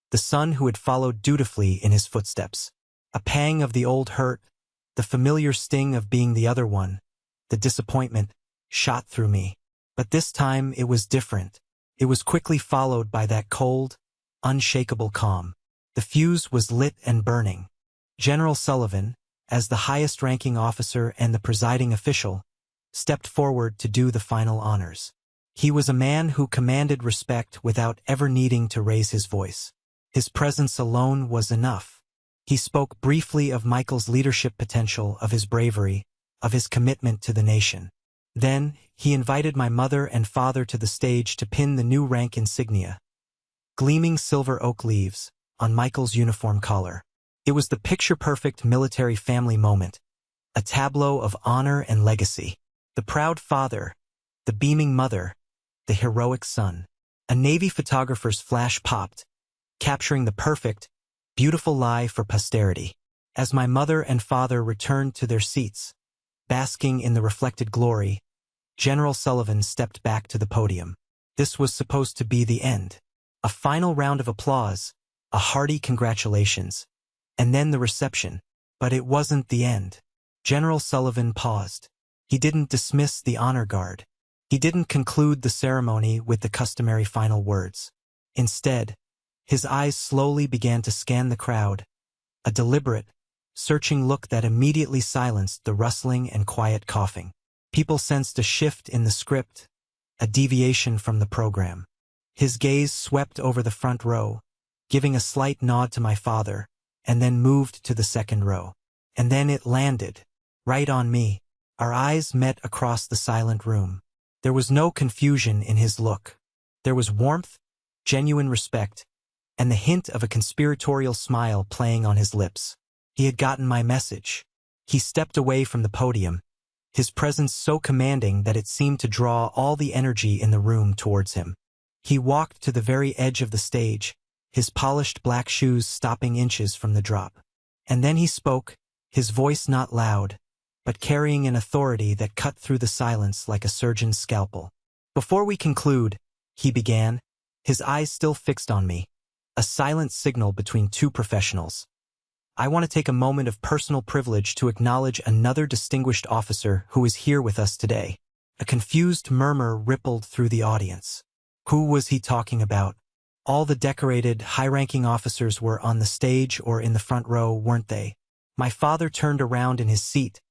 The son who had followed dutifully in his footsteps. A pang of the old hurt, the familiar sting of being the other one, the disappointment, shot through me. But this time it was different. It was quickly followed by that cold, unshakable calm. The fuse was lit and burning. General Sullivan, as the highest-ranking officer and the presiding official, stepped forward to do the final honors. He was a man who commanded respect without ever needing to raise his voice. His presence alone was enough. He spoke briefly of Michael's leadership potential, of his bravery, of his commitment to the nation. Then, he invited my mother and father to the stage to pin the new rank insignia, gleaming silver oak leaves, on Michael's uniform collar. It was the picture-perfect military family moment, a tableau of honor and legacy. The proud father, the beaming mother, the heroic son. A Navy photographer's flash popped, capturing the perfect, beautiful lie for posterity. As my mother and father returned to their seats, basking in the reflected glory, General Sullivan stepped back to the podium. This was supposed to be the end. A final round of applause, a hearty congratulations, and then the reception. But it wasn't the end. General Sullivan paused. He didn't dismiss the honor guard. He didn't conclude the ceremony with the customary final words. Instead, his eyes slowly began to scan the crowd, a deliberate, searching look that immediately silenced the rustling and quiet coughing. People sensed a shift in the script, a deviation from the program. His gaze swept over the front row, giving a slight nod to my father, and then moved to the second row. And then it landed, right on me. Our eyes met across the silent room. There was no confusion in his look. There was warmth, genuine respect, and the hint of a conspiratorial smile playing on his lips. He had gotten my message. He stepped away from the podium, his presence so commanding that it seemed to draw all the energy in the room towards him. He walked to the very edge of the stage, his polished black shoes stopping inches from the drop. And then he spoke, his voice not loud, but carrying an authority that cut through the silence like a surgeon's scalpel. Before we conclude, he began, his eyes still fixed on me, a silent signal between two professionals. I want to take a moment of personal privilege to acknowledge another distinguished officer who is here with us today. A confused murmur rippled through the audience. Who was he talking about? All the decorated, high-ranking officers were on the stage or in the front row, weren't they? My father turned around in his seat,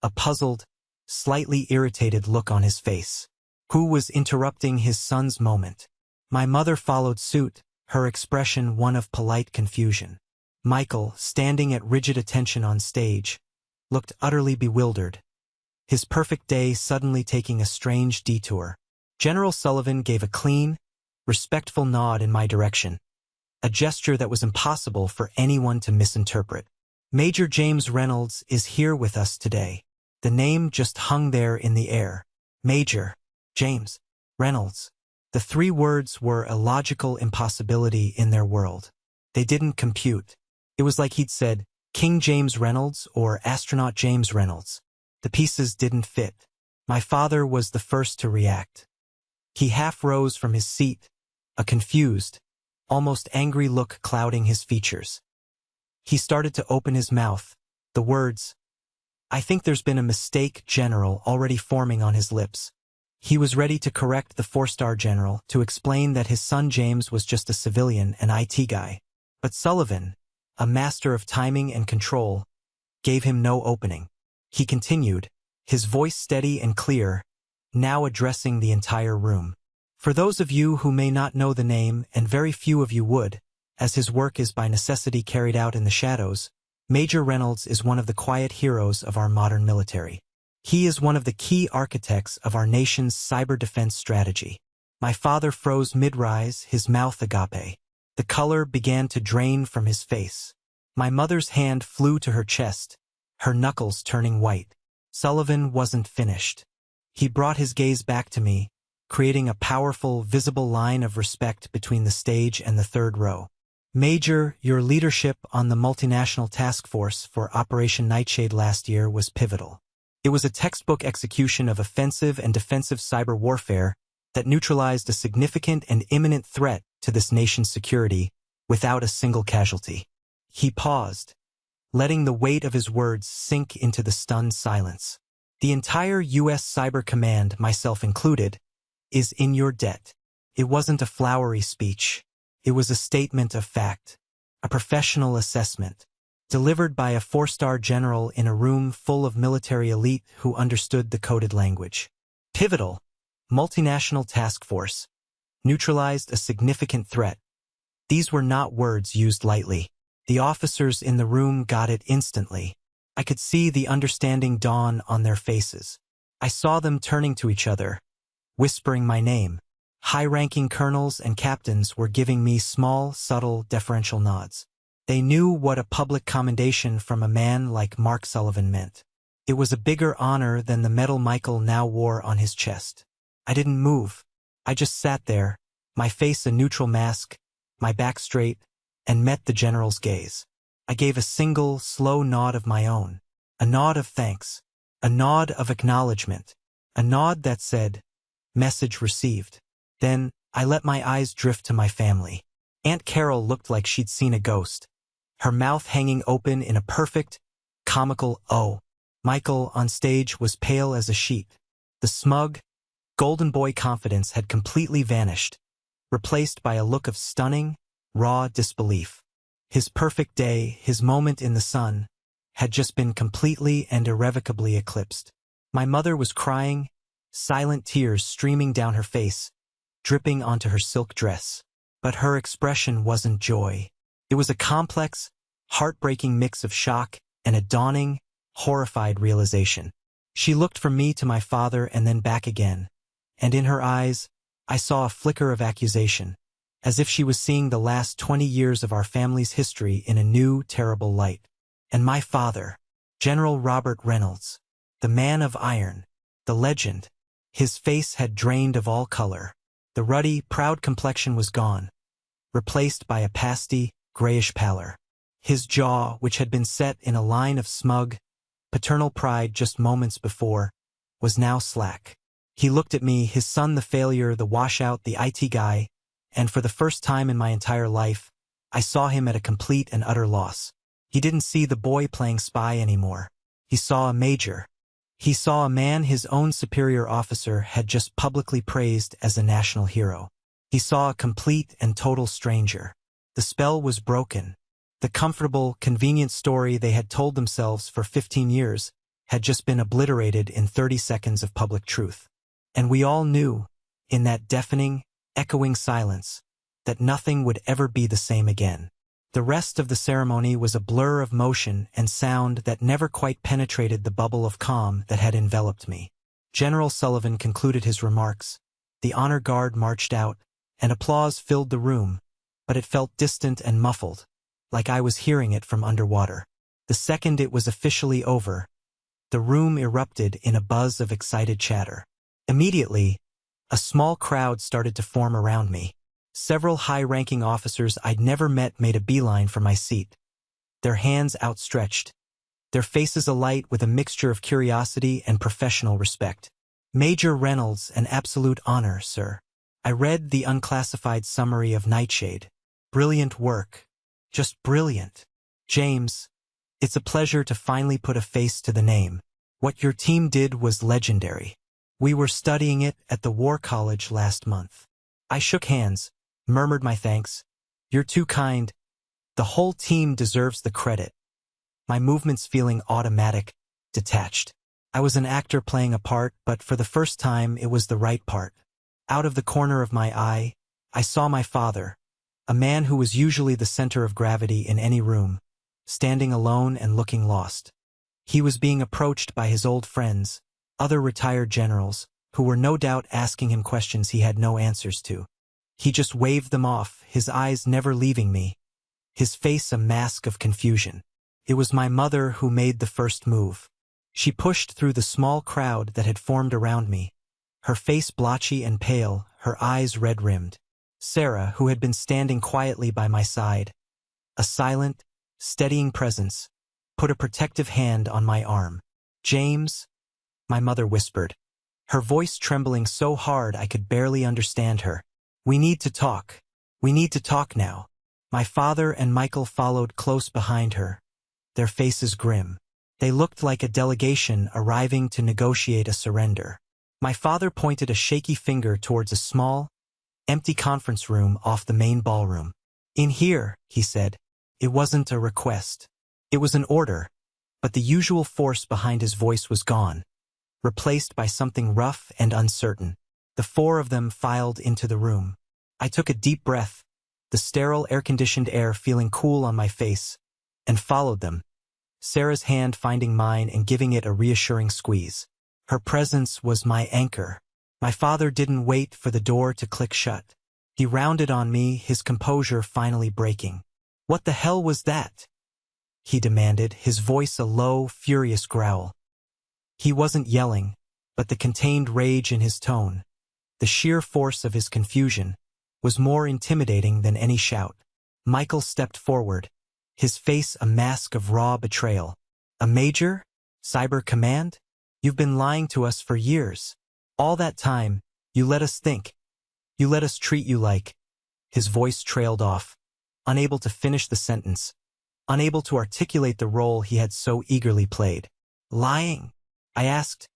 a puzzled, slightly irritated look on his face. Who was interrupting his son's moment? My mother followed suit, her expression one of polite confusion. Michael, standing at rigid attention on stage, looked utterly bewildered, his perfect day suddenly taking a strange detour. General Sullivan gave a clean, respectful nod in my direction, a gesture that was impossible for anyone to misinterpret. Major James Reynolds is here with us today. The name just hung there in the air. Major James Reynolds. The three words were a logical impossibility in their world. They didn't compute. It was like he'd said, King James Reynolds or Astronaut James Reynolds. The pieces didn't fit. My father was the first to react. He half rose from his seat, a confused, almost angry look clouding his features. He started to open his mouth, the words, "I think there's been a mistake, General," already forming on his lips. He was ready to correct the four-star general, to explain that his son James was just a civilian and IT guy. But Sullivan, a master of timing and control, gave him no opening. He continued, his voice steady and clear, now addressing the entire room. For those of you who may not know the name, and very few of you would, as his work is by necessity carried out in the shadows, Major Reynolds is one of the quiet heroes of our modern military. He is one of the key architects of our nation's cyber defense strategy. My father froze mid-rise, his mouth agape. The color began to drain from his face. My mother's hand flew to her chest, her knuckles turning white. Sullivan wasn't finished. He brought his gaze back to me, creating a powerful, visible line of respect between the stage and the third row. Major, your leadership on the multinational task force for Operation Nightshade last year was pivotal. It was a textbook execution of offensive and defensive cyber warfare that neutralized a significant and imminent threat to this nation's security without a single casualty. He paused, letting the weight of his words sink into the stunned silence. The entire U.S. Cyber Command, myself included, is in your debt. It wasn't a flowery speech. It was a statement of fact, a professional assessment, delivered by a four-star general in a room full of military elite who understood the coded language. Pivotal, multinational task force, neutralized a significant threat. These were not words used lightly. The officers in the room got it instantly. I could see the understanding dawn on their faces. I saw them turning to each other, whispering my name. High-ranking colonels and captains were giving me small, subtle, deferential nods. They knew what a public commendation from a man like Mark Sullivan meant. It was a bigger honor than the medal Michael now wore on his chest. I didn't move. I just sat there, my face a neutral mask, my back straight, and met the general's gaze. I gave a single, slow nod of my own, a nod of thanks, a nod of acknowledgement, a nod that said, "Message received." Then, I let my eyes drift to my family. Aunt Carol looked like she'd seen a ghost, her mouth hanging open in a perfect, comical O. Michael, on stage, was pale as a sheet. The smug, golden boy confidence had completely vanished, replaced by a look of stunning, raw disbelief. His perfect day, his moment in the sun, had just been completely and irrevocably eclipsed. My mother was crying, silent tears streaming down her face, dripping onto her silk dress. But her expression wasn't joy. It was a complex, heartbreaking mix of shock and a dawning, horrified realization. She looked from me to my father and then back again, and in her eyes, I saw a flicker of accusation, as if she was seeing the last 20 years of our family's history in a new, terrible light. And my father, General Robert Reynolds, the man of iron, the legend, his face had drained of all color. The ruddy, proud complexion was gone, replaced by a pasty, grayish pallor. His jaw, which had been set in a line of smug, paternal pride just moments before, was now slack. He looked at me, his son the failure, the washout, the IT guy, and for the first time in my entire life, I saw him at a complete and utter loss. He didn't see the boy playing spy anymore. He saw a major. He saw a man his own superior officer had just publicly praised as a national hero. He saw a complete and total stranger. The spell was broken. The comfortable, convenient story they had told themselves for 15 years had just been obliterated in 30 seconds of public truth. And we all knew, in that deafening, echoing silence, that nothing would ever be the same again. The rest of the ceremony was a blur of motion and sound that never quite penetrated the bubble of calm that had enveloped me. General Sullivan concluded his remarks. The honor guard marched out, and applause filled the room, but it felt distant and muffled, like I was hearing it from underwater. The second it was officially over, the room erupted in a buzz of excited chatter. Immediately, a small crowd started to form around me. Several high-ranking officers I'd never met made a beeline for my seat, their hands outstretched, their faces alight with a mixture of curiosity and professional respect. "Major Reynolds, an absolute honor, sir." I read the unclassified summary of Nightshade. "Brilliant work. Just brilliant. James, it's a pleasure to finally put a face to the name. What your team did was legendary." We were studying it at the War College last month. I shook hands, murmured my thanks. You're too kind. The whole team deserves the credit. My movements feeling automatic, detached. I was an actor playing a part, but for the first time it was the right part. Out of the corner of my eye, I saw my father, a man who was usually the center of gravity in any room, standing alone and looking lost. He was being approached by his old friends, other retired generals, who were no doubt asking him questions he had no answers to. He just waved them off, his eyes never leaving me, his face a mask of confusion. It was my mother who made the first move. She pushed through the small crowd that had formed around me, her face blotchy and pale, her eyes red-rimmed. Sarah, who had been standing quietly by my side, a silent, steadying presence, put a protective hand on my arm. "James," my mother whispered, her voice trembling so hard I could barely understand her. "We need to talk. We need to talk now." My father and Michael followed close behind her, their faces grim. They looked like a delegation arriving to negotiate a surrender. My father pointed a shaky finger towards a small, empty conference room off the main ballroom. "In here," he said. It wasn't a request. It was an order, but the usual force behind his voice was gone, replaced by something rough and uncertain. The four of them filed into the room. I took a deep breath, the sterile air-conditioned air feeling cool on my face, and followed them, Sarah's hand finding mine and giving it a reassuring squeeze. Her presence was my anchor. My father didn't wait for the door to click shut. He rounded on me, his composure finally breaking. "What the hell was that?" he demanded, his voice a low, furious growl. He wasn't yelling, but the contained rage in his tone, the sheer force of his confusion, was more intimidating than any shout. Michael stepped forward, his face a mask of raw betrayal. "A major? Cyber Command? You've been lying to us for years. All that time, you let us think. You let us treat you like—" His voice trailed off, unable to finish the sentence, unable to articulate the role he had so eagerly played. "Lying?" I asked,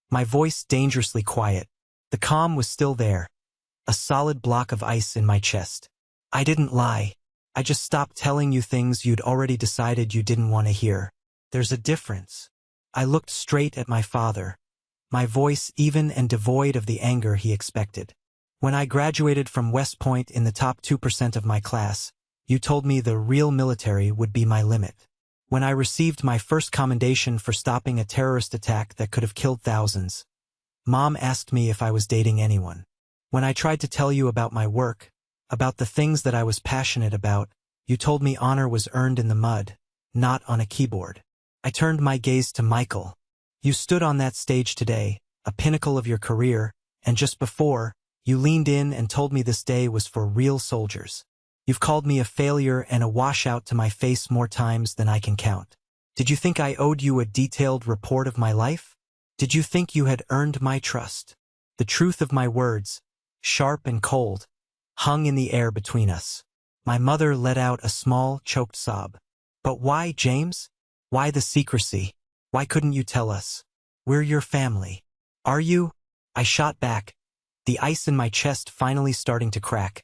my voice dangerously quiet. The calm was still there, a solid block of ice in my chest. "I didn't lie. I just stopped telling you things you'd already decided you didn't want to hear. There's a difference." I looked straight at my father, my voice even and devoid of the anger he expected. "When I graduated from West Point in the top 2% of my class, you told me the real military would be my limit. When I received my first commendation for stopping a terrorist attack that could have killed thousands, Mom asked me if I was dating anyone. When I tried to tell you about my work, about the things that I was passionate about, you told me honor was earned in the mud, not on a keyboard." I turned my gaze to Michael. "You stood on that stage today, a pinnacle of your career, and just before, you leaned in and told me this day was for real soldiers. You've called me a failure and a washout to my face more times than I can count. Did you think I owed you a detailed report of my life? Did you think you had earned my trust?" The truth of my words, sharp and cold, hung in the air between us. My mother let out a small, choked sob. "But why, James? Why the secrecy? Why couldn't you tell us? We're your family. Are you?" I shot back, the ice in my chest finally starting to crack,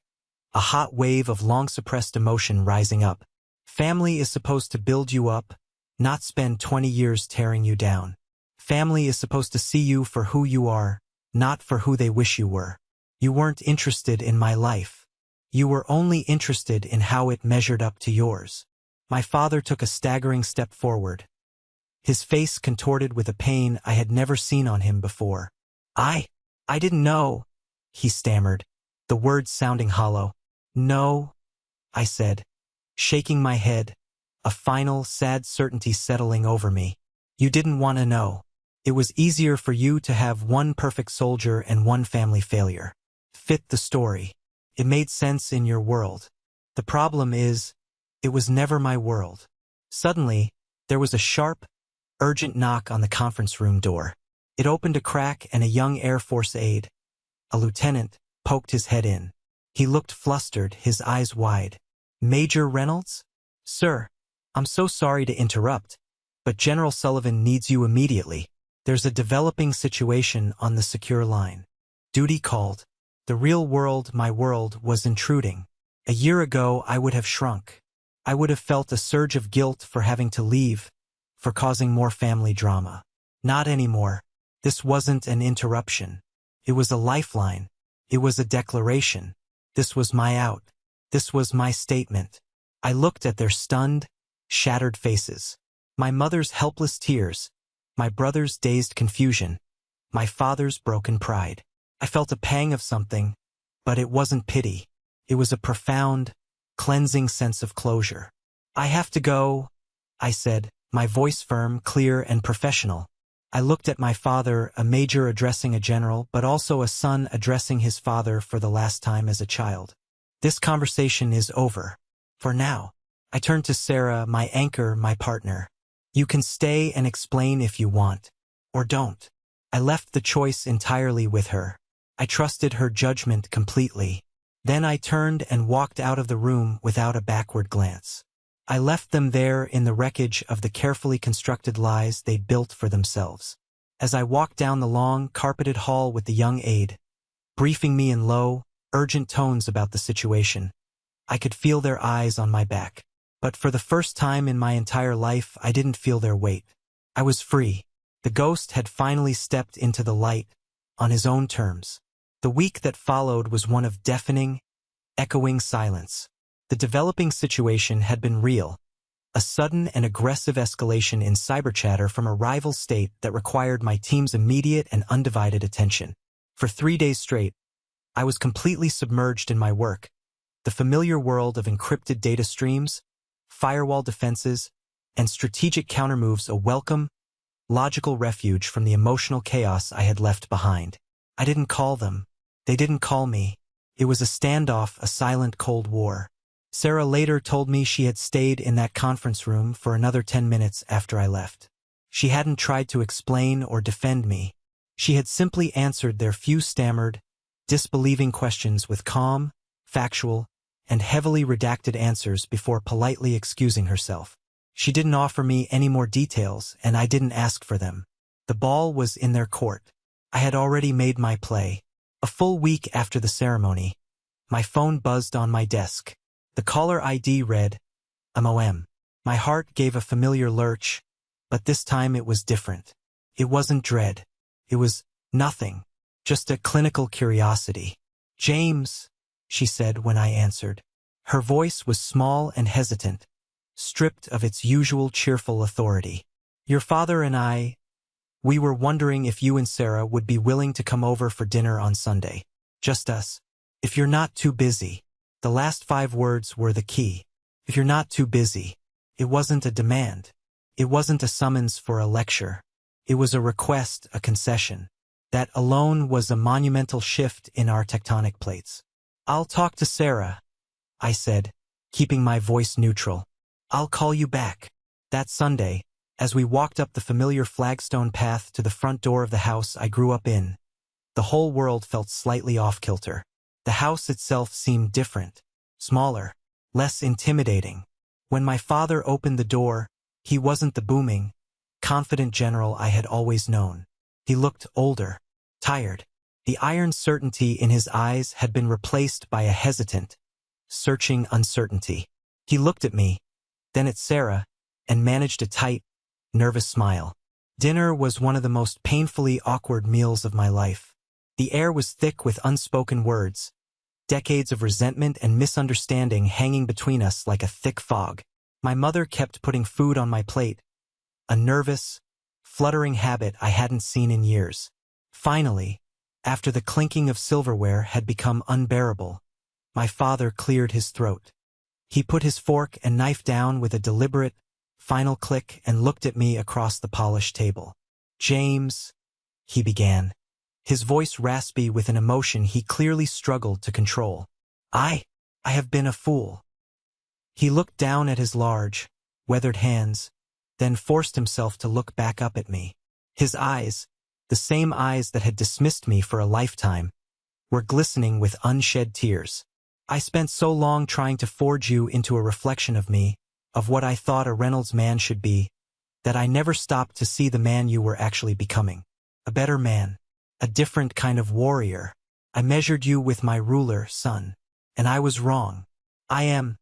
a hot wave of long-suppressed emotion rising up. Family is supposed to build you up, not spend 20 years tearing you down. Family is supposed to see you for who you are, not for who they wish you were. You weren't interested in my life. You were only interested in how it measured up to yours. My father took a staggering step forward, his face contorted with a pain I had never seen on him before. I didn't know," he stammered, the words sounding hollow. "No," I said, shaking my head, a final, sad certainty settling over me. "You didn't want to know. It was easier for you to have one perfect soldier and one family failure. Fit the story. It made sense in your world. The problem is, it was never my world." Suddenly, there was a sharp, urgent knock on the conference room door. It opened a crack and a young Air Force aide, a lieutenant, poked his head in. He looked flustered, his eyes wide. "Major Reynolds? Sir, I'm so sorry to interrupt, but General Sullivan needs you immediately." There's a developing situation on the secure line. Duty called. The real world, my world, was intruding. A year ago, I would have shrunk. I would have felt a surge of guilt for having to leave, for causing more family drama. Not anymore. This wasn't an interruption. It was a lifeline. It was a declaration. This was my out. This was my statement. I looked at their stunned, shattered faces. My mother's helpless tears. My brother's dazed confusion. My father's broken pride. I felt a pang of something, but it wasn't pity. It was a profound, cleansing sense of closure. I have to go, I said, my voice firm, clear, and professional. I looked at my father, a major addressing a general, but also a son addressing his father for the last time as a child. This conversation is over. For now. I turned to Sarah, my anchor, my partner. You can stay and explain if you want. Or don't. I left the choice entirely with her. I trusted her judgment completely. Then I turned and walked out of the room without a backward glance. I left them there in the wreckage of the carefully constructed lies they'd built for themselves. As I walked down the long, carpeted hall with the young aide, briefing me in low, urgent tones about the situation, I could feel their eyes on my back. But for the first time in my entire life, I didn't feel their weight. I was free. The ghost had finally stepped into the light, on his own terms. The week that followed was one of deafening, echoing silence. The developing situation had been real, a sudden and aggressive escalation in cyber chatter from a rival state that required my team's immediate and undivided attention. For 3 days straight, I was completely submerged in my work, the familiar world of encrypted data streams, firewall defenses, and strategic countermoves, a welcome, logical refuge from the emotional chaos I had left behind. I didn't call them. They didn't call me. It was a standoff, a silent Cold War. Sarah later told me she had stayed in that conference room for another 10 minutes after I left. She hadn't tried to explain or defend me. She had simply answered their few stammered, disbelieving questions with calm, factual, and heavily redacted answers before politely excusing herself. She didn't offer me any more details, and I didn't ask for them. The ball was in their court. I had already made my play. A full week after the ceremony, my phone buzzed on my desk. The caller ID read, MOM. My heart gave a familiar lurch, but this time it was different. It wasn't dread. It was nothing, just a clinical curiosity. James, she said when I answered. Her voice was small and hesitant, stripped of its usual cheerful authority. Your father and we were wondering if you and Sarah would be willing to come over for dinner on Sunday. Just us. If you're not too busy. The last 5 words were the key. If you're not too busy. It wasn't a demand. It wasn't a summons for a lecture. It was a request, a concession. That alone was a monumental shift in our tectonic plates. I'll talk to Sarah, I said, keeping my voice neutral. I'll call you back. That Sunday, as we walked up the familiar flagstone path to the front door of the house I grew up in, the whole world felt slightly off-kilter. The house itself seemed different, smaller, less intimidating. When my father opened the door, he wasn't the booming, confident general I had always known. He looked older, tired. The iron certainty in his eyes had been replaced by a hesitant, searching uncertainty. He looked at me, then at Sarah, and managed a tight, nervous smile. Dinner was one of the most painfully awkward meals of my life. The air was thick with unspoken words, decades of resentment and misunderstanding hanging between us like a thick fog. My mother kept putting food on my plate, a nervous, fluttering habit I hadn't seen in years. Finally, after the clinking of silverware had become unbearable, my father cleared his throat. He put his fork and knife down with a deliberate, final click and looked at me across the polished table. James, he began, his voice raspy with an emotion he clearly struggled to control. I have been a fool. He looked down at his large, weathered hands, then forced himself to look back up at me. His eyes, the same eyes that had dismissed me for a lifetime, were glistening with unshed tears. I spent so long trying to forge you into a reflection of me, of what I thought a Reynolds man should be, that I never stopped to see the man you were actually becoming. A better man. A different kind of warrior. I measured you with my ruler, son. And I was wrong. I am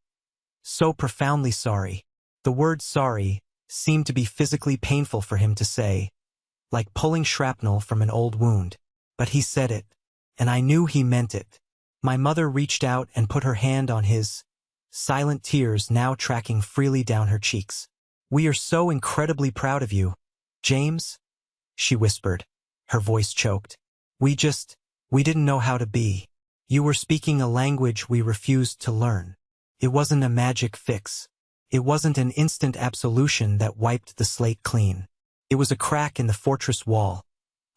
so profoundly sorry. The word sorry seemed to be physically painful for him to say, like pulling shrapnel from an old wound. But he said it, and I knew he meant it. My mother reached out and put her hand on his, silent tears now tracking freely down her cheeks. We are so incredibly proud of you, James, she whispered, her voice choked. We didn't know how to be. You were speaking a language we refused to learn. It wasn't a magic fix. It wasn't an instant absolution that wiped the slate clean. It was a crack in the fortress wall,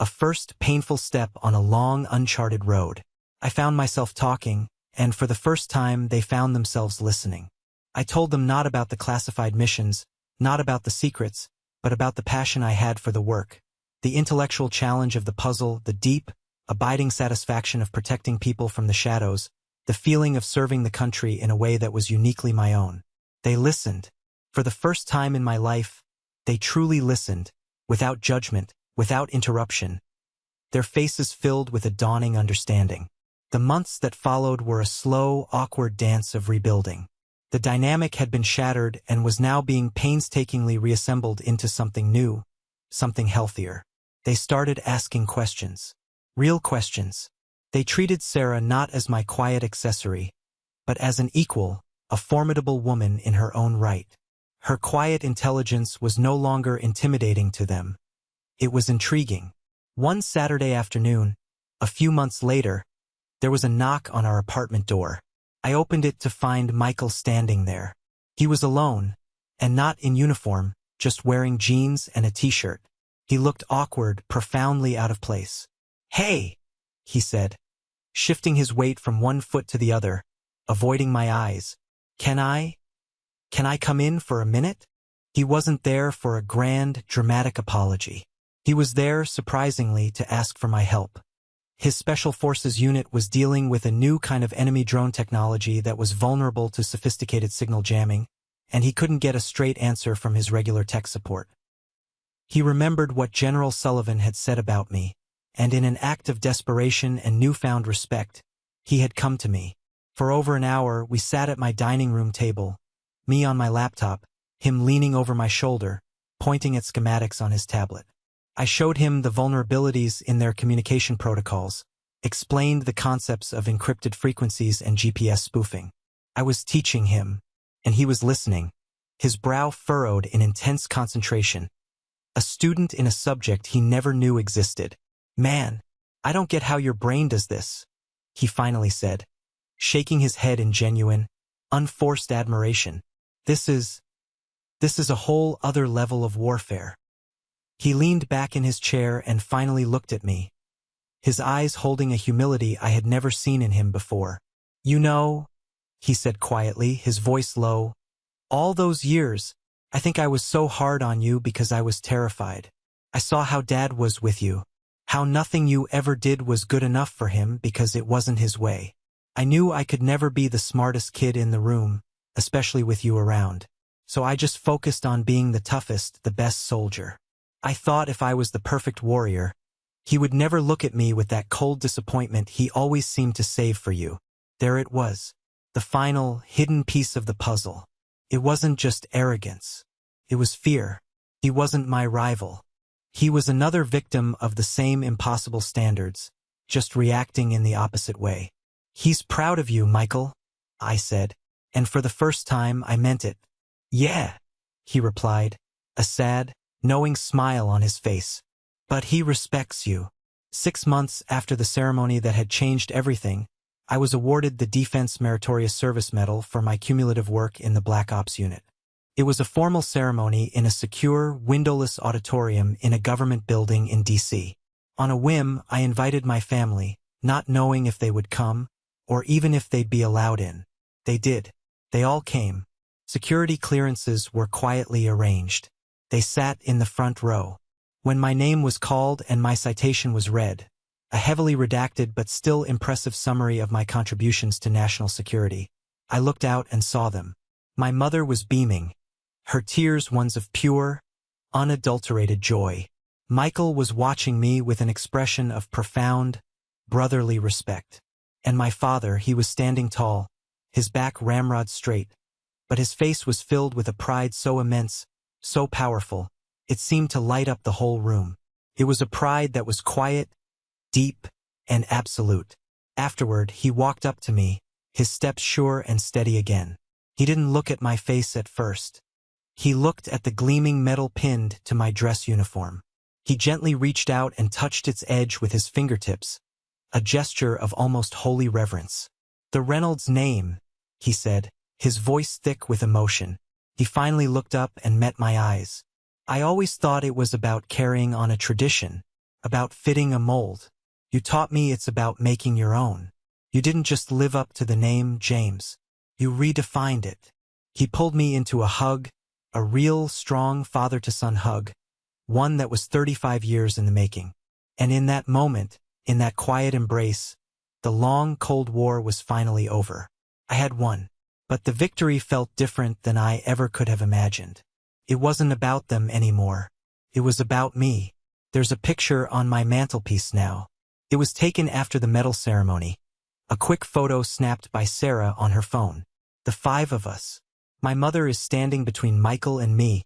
a first painful step on a long, uncharted road. I found myself talking, and for the first time they found themselves listening. I told them not about the classified missions, not about the secrets, but about the passion I had for the work, the intellectual challenge of the puzzle, the deep, abiding satisfaction of protecting people from the shadows, the feeling of serving the country in a way that was uniquely my own. They listened. For the first time in my life, they truly listened, without judgment, without interruption. Their faces filled with a dawning understanding. The months that followed were a slow, awkward dance of rebuilding. The dynamic had been shattered and was now being painstakingly reassembled into something new, something healthier. They started asking questions. Real questions. They treated Sarah not as my quiet accessory, but as an equal, a formidable woman in her own right. Her quiet intelligence was no longer intimidating to them. It was intriguing. One Saturday afternoon, a few months later, there was a knock on our apartment door. I opened it to find Michael standing there. He was alone, and not in uniform, just wearing jeans and a t-shirt. He looked awkward, profoundly out of place. "Hey," he said, shifting his weight from one foot to the other, avoiding my eyes. Can I come in for a minute?" He wasn't there for a grand, dramatic apology. He was there, surprisingly, to ask for my help. His Special Forces unit was dealing with a new kind of enemy drone technology that was vulnerable to sophisticated signal jamming, and he couldn't get a straight answer from his regular tech support. He remembered what General Sullivan had said about me, and in an act of desperation and newfound respect, he had come to me. For over an hour, we sat at my dining room table, me on my laptop, him leaning over my shoulder, pointing at schematics on his tablet. I showed him the vulnerabilities in their communication protocols, explained the concepts of encrypted frequencies and GPS spoofing. I was teaching him, and he was listening, his brow furrowed in intense concentration. A student in a subject he never knew existed. "Man, I don't get how your brain does this," he finally said, shaking his head in genuine, unforced admiration. This is a whole other level of warfare." He leaned back in his chair and finally looked at me, his eyes holding a humility I had never seen in him before. "You know," he said quietly, his voice low, "all those years, I think I was so hard on you because I was terrified. I saw how Dad was with you, how nothing you ever did was good enough for him because it wasn't his way. I knew I could never be the smartest kid in the room, especially with you around. So I just focused on being the toughest, the best soldier. I thought if I was the perfect warrior, he would never look at me with that cold disappointment he always seemed to save for you. There it was, the final, hidden piece of the puzzle. It wasn't just arrogance. It was fear. He wasn't my rival. He was another victim of the same impossible standards, just reacting in the opposite way. "He's proud of you, Michael," I said, and for the first time I meant it. "Yeah," he replied, a sad, knowing smile on his face. "But he respects you." 6 months after the ceremony that had changed everything, I was awarded the Defense Meritorious Service Medal for my cumulative work in the Black Ops unit. It was a formal ceremony in a secure, windowless auditorium in a government building in D.C. On a whim, I invited my family, not knowing if they would come, or even if they'd be allowed in. They did. They all came. Security clearances were quietly arranged. They sat in the front row. When my name was called and my citation was read, a heavily redacted but still impressive summary of my contributions to national security, I looked out and saw them. My mother was beaming, her tears ones of pure, unadulterated joy. Michael was watching me with an expression of profound, brotherly respect. And my father, he was standing tall, his back ramrod straight, but his face was filled with a pride so immense, so powerful, it seemed to light up the whole room. It was a pride that was quiet, deep, and absolute. Afterward, he walked up to me, his steps sure and steady again. He didn't look at my face at first. He looked at the gleaming metal pinned to my dress uniform. He gently reached out and touched its edge with his fingertips, a gesture of almost holy reverence. "The Reynolds name," he said, his voice thick with emotion. He finally looked up and met my eyes. "I always thought it was about carrying on a tradition, about fitting a mold. You taught me it's about making your own. You didn't just live up to the name, James. You redefined it." He pulled me into a hug, a real, strong father-to-son hug, one that was 35 years in the making. And in that moment, in that quiet embrace, the long Cold War was finally over. I had won. But the victory felt different than I ever could have imagined. It wasn't about them anymore. It was about me. There's a picture on my mantelpiece now. It was taken after the medal ceremony. A quick photo snapped by Sarah on her phone. The 5 of us. My mother is standing between Michael and me,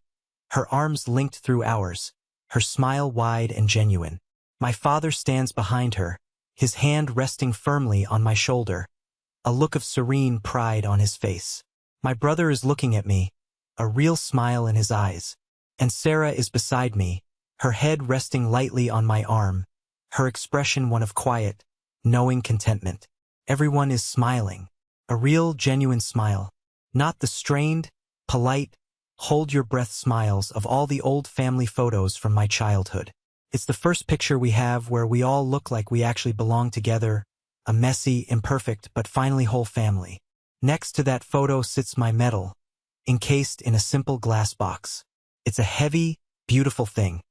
her arms linked through ours, her smile wide and genuine. My father stands behind her, his hand resting firmly on my shoulder, a look of serene pride on his face. My brother is looking at me, a real smile in his eyes. And Sarah is beside me, her head resting lightly on my arm, her expression one of quiet, knowing contentment. Everyone is smiling, a real, genuine smile, not the strained, polite, hold-your-breath smiles of all the old family photos from my childhood. It's the first picture we have where we all look like we actually belong together, a messy, imperfect, but finally whole family. Next to that photo sits my medal, encased in a simple glass box. It's a heavy, beautiful thing,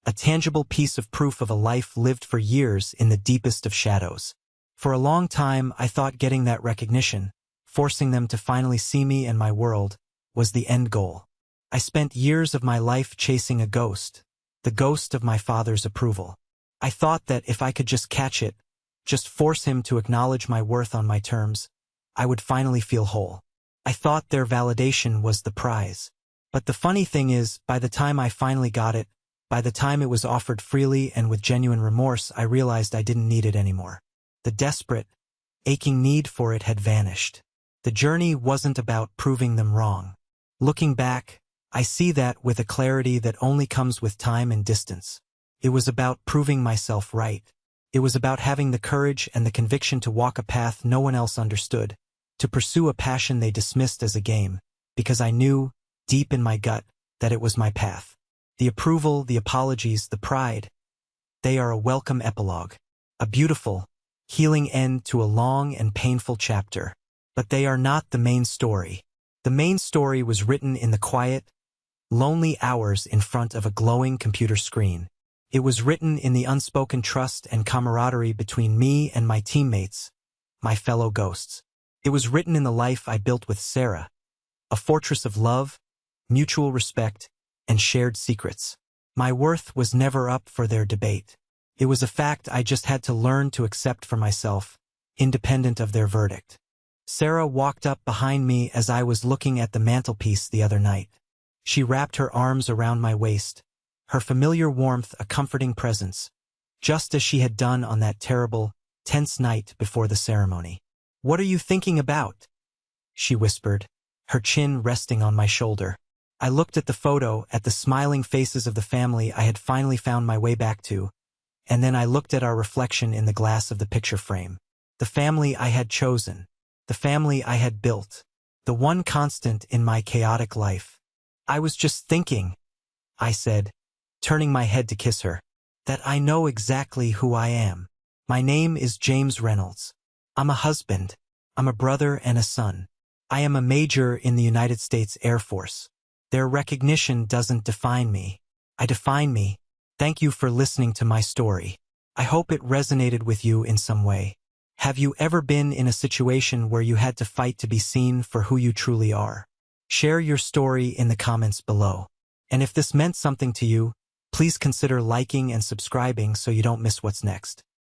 a tangible piece of proof of a life lived for years in the deepest of shadows. For a long time, I thought getting that recognition, forcing them to finally see me and my world, was the end goal. I spent years of my life chasing a ghost, the ghost of my father's approval. I thought that if I could just catch it, just force him to acknowledge my worth on my terms, I would finally feel whole. I thought their validation was the prize. But the funny thing is, by the time I finally got it, by the time it was offered freely and with genuine remorse, I realized I didn't need it anymore. The desperate, aching need for it had vanished. The journey wasn't about proving them wrong. Looking back, I see that with a clarity that only comes with time and distance. It was about proving myself right. It was about having the courage and the conviction to walk a path no one else understood, to pursue a passion they dismissed as a game, because I knew, deep in my gut, that it was my path. The approval, the apologies, the pride, they are a welcome epilogue, a beautiful, healing end to a long and painful chapter. But they are not the main story. The main story was written in the quiet, lonely hours in front of a glowing computer screen. It was written in the unspoken trust and camaraderie between me and my teammates, my fellow ghosts. It was written in the life I built with Sarah, a fortress of love, mutual respect, and shared secrets. My worth was never up for their debate. It was a fact I just had to learn to accept for myself, independent of their verdict. Sarah walked up behind me as I was looking at the mantelpiece the other night. She wrapped her arms around my waist, her familiar warmth a comforting presence, just as she had done on that terrible, tense night before the ceremony. "What are you thinking about?" she whispered, her chin resting on my shoulder. I looked at the photo, at the smiling faces of the family I had finally found my way back to, and then I looked at our reflection in the glass of the picture frame. The family I had chosen, the family I had built, the one constant in my chaotic life. "I was just thinking," I said, turning my head to kiss her, "that I know exactly who I am. My name is James Reynolds. I'm a husband. I'm a brother and a son. I am a major in the United States Air Force. Their recognition doesn't define me. I define me. Thank you for listening to my story. I hope it resonated with you in some way. Have you ever been in a situation where you had to fight to be seen for who you truly are? Share your story in the comments below. And if this meant something to you, please consider liking and subscribing so you don't miss what's next.